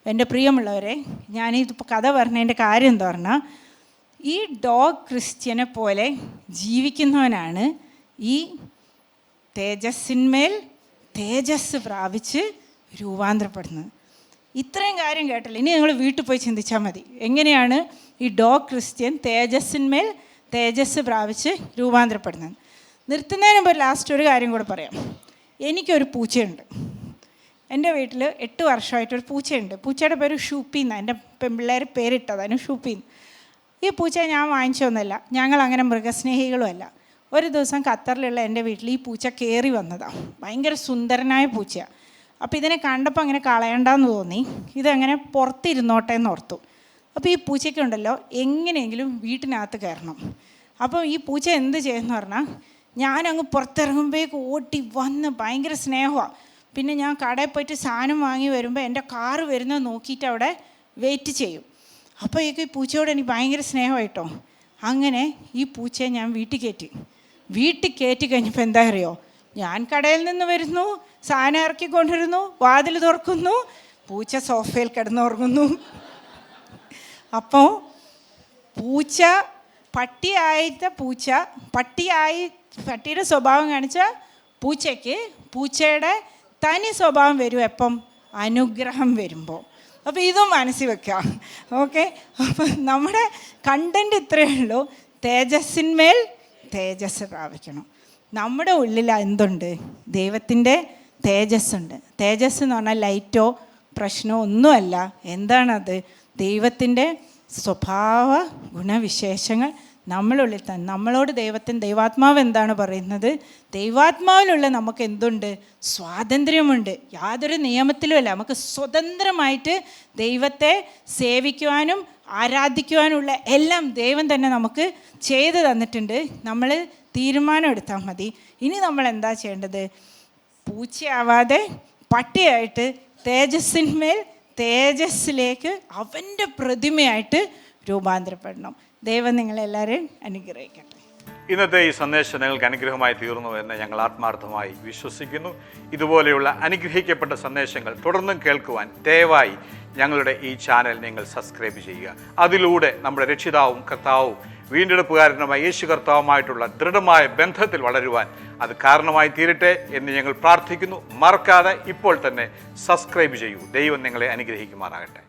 എൻ്റെ പ്രിയമുള്ളവരെ, ഞാനിതിപ്പോൾ കഥ പറഞ്ഞതിൻ്റെ കാര്യം എന്താ പറഞ്ഞാൽ, ഈ ഡോഗ് ക്രിസ്ത്യനെ പോലെ ജീവിക്കുന്നവനാണ് ഈ തേജസ്സിന്മേൽ തേജസ് പ്രാപിച്ച് രൂപാന്തരപ്പെടുന്നത്. ഇത്രയും കാര്യം കേട്ടല്ലോ. ഇനി നിങ്ങൾ വീട്ടിൽ പോയി ചിന്തിച്ചാൽ മതി, എങ്ങനെയാണ് ഈ ഡോഗ് ക്രിസ്ത്യൻ തേജസ്സിന്മേൽ തേജസ് പ്രാപിച്ച് രൂപാന്തരപ്പെടുന്നത്. നിർത്തുന്നതിന് മുമ്പ് ലാസ്റ്റ് ഒരു കാര്യം കൂടെ പറയാം. എനിക്കൊരു പൂച്ചയുണ്ട്. എൻ്റെ വീട്ടിൽ 8 വർഷമായിട്ടൊരു പൂച്ചയുണ്ട്. പൂച്ചയുടെ പേര് ഷൂപ്പി എന്നാണ്. എൻ്റെ പെൺപിള്ളേർ പേരിട്ടതാണ് ഷൂപ്പി. ഈ പൂച്ചയെ ഞാൻ വാങ്ങിച്ചൊന്നുമല്ല, ഞങ്ങളങ്ങനെ മൃഗസ്നേഹികളുമല്ല. ഒരു ദിവസം ഖത്തറിലുള്ള എൻ്റെ വീട്ടിൽ ഈ പൂച്ച കയറി വന്നതാണ്. ഭയങ്കര സുന്ദരനായ പൂച്ചയാണ്. അപ്പോൾ ഇതിനെ കണ്ടപ്പോൾ അങ്ങനെ കളയണ്ടെന്ന് തോന്നി, ഇതങ്ങനെ പുറത്തിരുന്നോട്ടെ എന്ന് ഓർത്തു. അപ്പോൾ ഈ പൂച്ചയ്ക്കുണ്ടല്ലോ എങ്ങനെയെങ്കിലും വീട്ടിനകത്ത് കയറണം. അപ്പോൾ ഈ പൂച്ച എന്ത് ചെയ്യുമെന്ന് പറഞ്ഞാൽ, ഞാനങ്ങ് പുറത്തിറങ്ങുമ്പോഴേക്ക് ഓട്ടി വന്ന് ഭയങ്കര സ്നേഹമാണ്. പിന്നെ ഞാൻ കടയിൽ പോയിട്ട് സാധനം വാങ്ങി വരുമ്പോൾ എൻ്റെ കാറ് വരുന്നത് നോക്കിയിട്ട് അവിടെ വെയിറ്റ് ചെയ്യും. അപ്പോൾ ഈ പൂച്ചയോട് എനിക്ക് ഭയങ്കര സ്നേഹമായിട്ടോ. അങ്ങനെ ഈ പൂച്ചയെ ഞാൻ വീട്ടിൽ കയറ്റി കഴിഞ്ഞപ്പോൾ എന്താ അറിയോ, ഞാൻ കടയിൽ നിന്ന് വരുന്നു, സാധനം ഇറക്കിക്കൊണ്ടിരുന്നു, വാതിൽ തുറക്കുന്നു, പൂച്ച സോഫയിൽ കിടന്നുറങ്ങുന്നു. അപ്പോൾ പൂച്ച പട്ടിയുടെ സ്വഭാവം കാണിച്ച പൂച്ചയ്ക്ക് പൂച്ചയുടെ തനി സ്വഭാവം വരും എപ്പം? അനുഗ്രഹം വരുമ്പോൾ. അപ്പോൾ ഇതും മനസ്സിൽ വെക്കുക. ഓക്കെ, അപ്പം നമ്മുടെ കണ്ടൻറ്റ് ഇത്രയേ ഉള്ളൂ. തേജസ്സിന്മേൽ തേജസ് പ്രാപിക്കണം. നമ്മുടെ ഉള്ളിൽ എന്തുണ്ട്? ദൈവത്തിൻ്റെ തേജസ്സുണ്ട്. തേജസ് എന്ന് പറഞ്ഞാൽ ലൈറ്റോ പ്രശ്നമോ ഒന്നുമല്ല. എന്താണത്? ദൈവത്തിൻ്റെ സ്വഭാവ ഗുണവിശേഷങ്ങൾ നമ്മളുള്ളിൽ തന്നെ. നമ്മളോട് ദൈവാത്മാവ് എന്താണ് പറയുന്നത്? ദൈവാത്മാവിലുള്ള നമുക്ക് എന്തുണ്ട്? സ്വാതന്ത്ര്യമുണ്ട്. യാതൊരു നിയമത്തിലുമല്ല. നമുക്ക് സ്വതന്ത്രമായിട്ട് ദൈവത്തെ സേവിക്കുവാനും ആരാധിക്കുവാനുള്ള എല്ലാം ദൈവം തന്നെ നമുക്ക് ചെയ്തു തന്നിട്ടുണ്ട്. നമ്മൾ തീരുമാനം എടുത്താൽ മതി. ഇനി നമ്മൾ എന്താ ചെയ്യേണ്ടത്? പൂച്ചയാവാതെ പട്ടിയായിട്ട് തേജസ്സിന്മേൽ തേജസ്സിലേക്ക് അവൻ്റെ പ്രതിമയായിട്ട് രൂപാന്തരപ്പെടണം. ദൈവം നിങ്ങളെല്ലാവരെയും അനുഗ്രഹിക്കട്ടെ. ഇന്നത്തെ ഈ സന്ദേശം നിങ്ങൾക്ക് അനുഗ്രഹമായി തീർന്നു എന്ന് ഞങ്ങൾ ആത്മാർത്ഥമായി വിശ്വസിക്കുന്നു. ഇതുപോലെയുള്ള അനുഗ്രഹിക്കപ്പെട്ട സന്ദേശങ്ങൾ തുടർന്നും കേൾക്കുവാൻ ദയവായി ഞങ്ങളുടെ ഈ ചാനൽ നിങ്ങൾ സബ്സ്ക്രൈബ് ചെയ്യുക. അതിലൂടെ നമ്മുടെ രക്ഷിതാവും കർത്താവും വീണ്ടെടുപ്പുകാരനുമായ യേശു കർത്താവുമായിട്ടുള്ള ദൃഢമായ ബന്ധത്തിൽ വളരുവാൻ അത് കാരണമായി തീരട്ടെ എന്ന് ഞങ്ങൾ പ്രാർത്ഥിക്കുന്നു. മറക്കാതെ ഇപ്പോൾ തന്നെ സബ്സ്ക്രൈബ് ചെയ്യൂ. ദൈവം നിങ്ങളെ അനുഗ്രഹിക്കുമാറാകട്ടെ.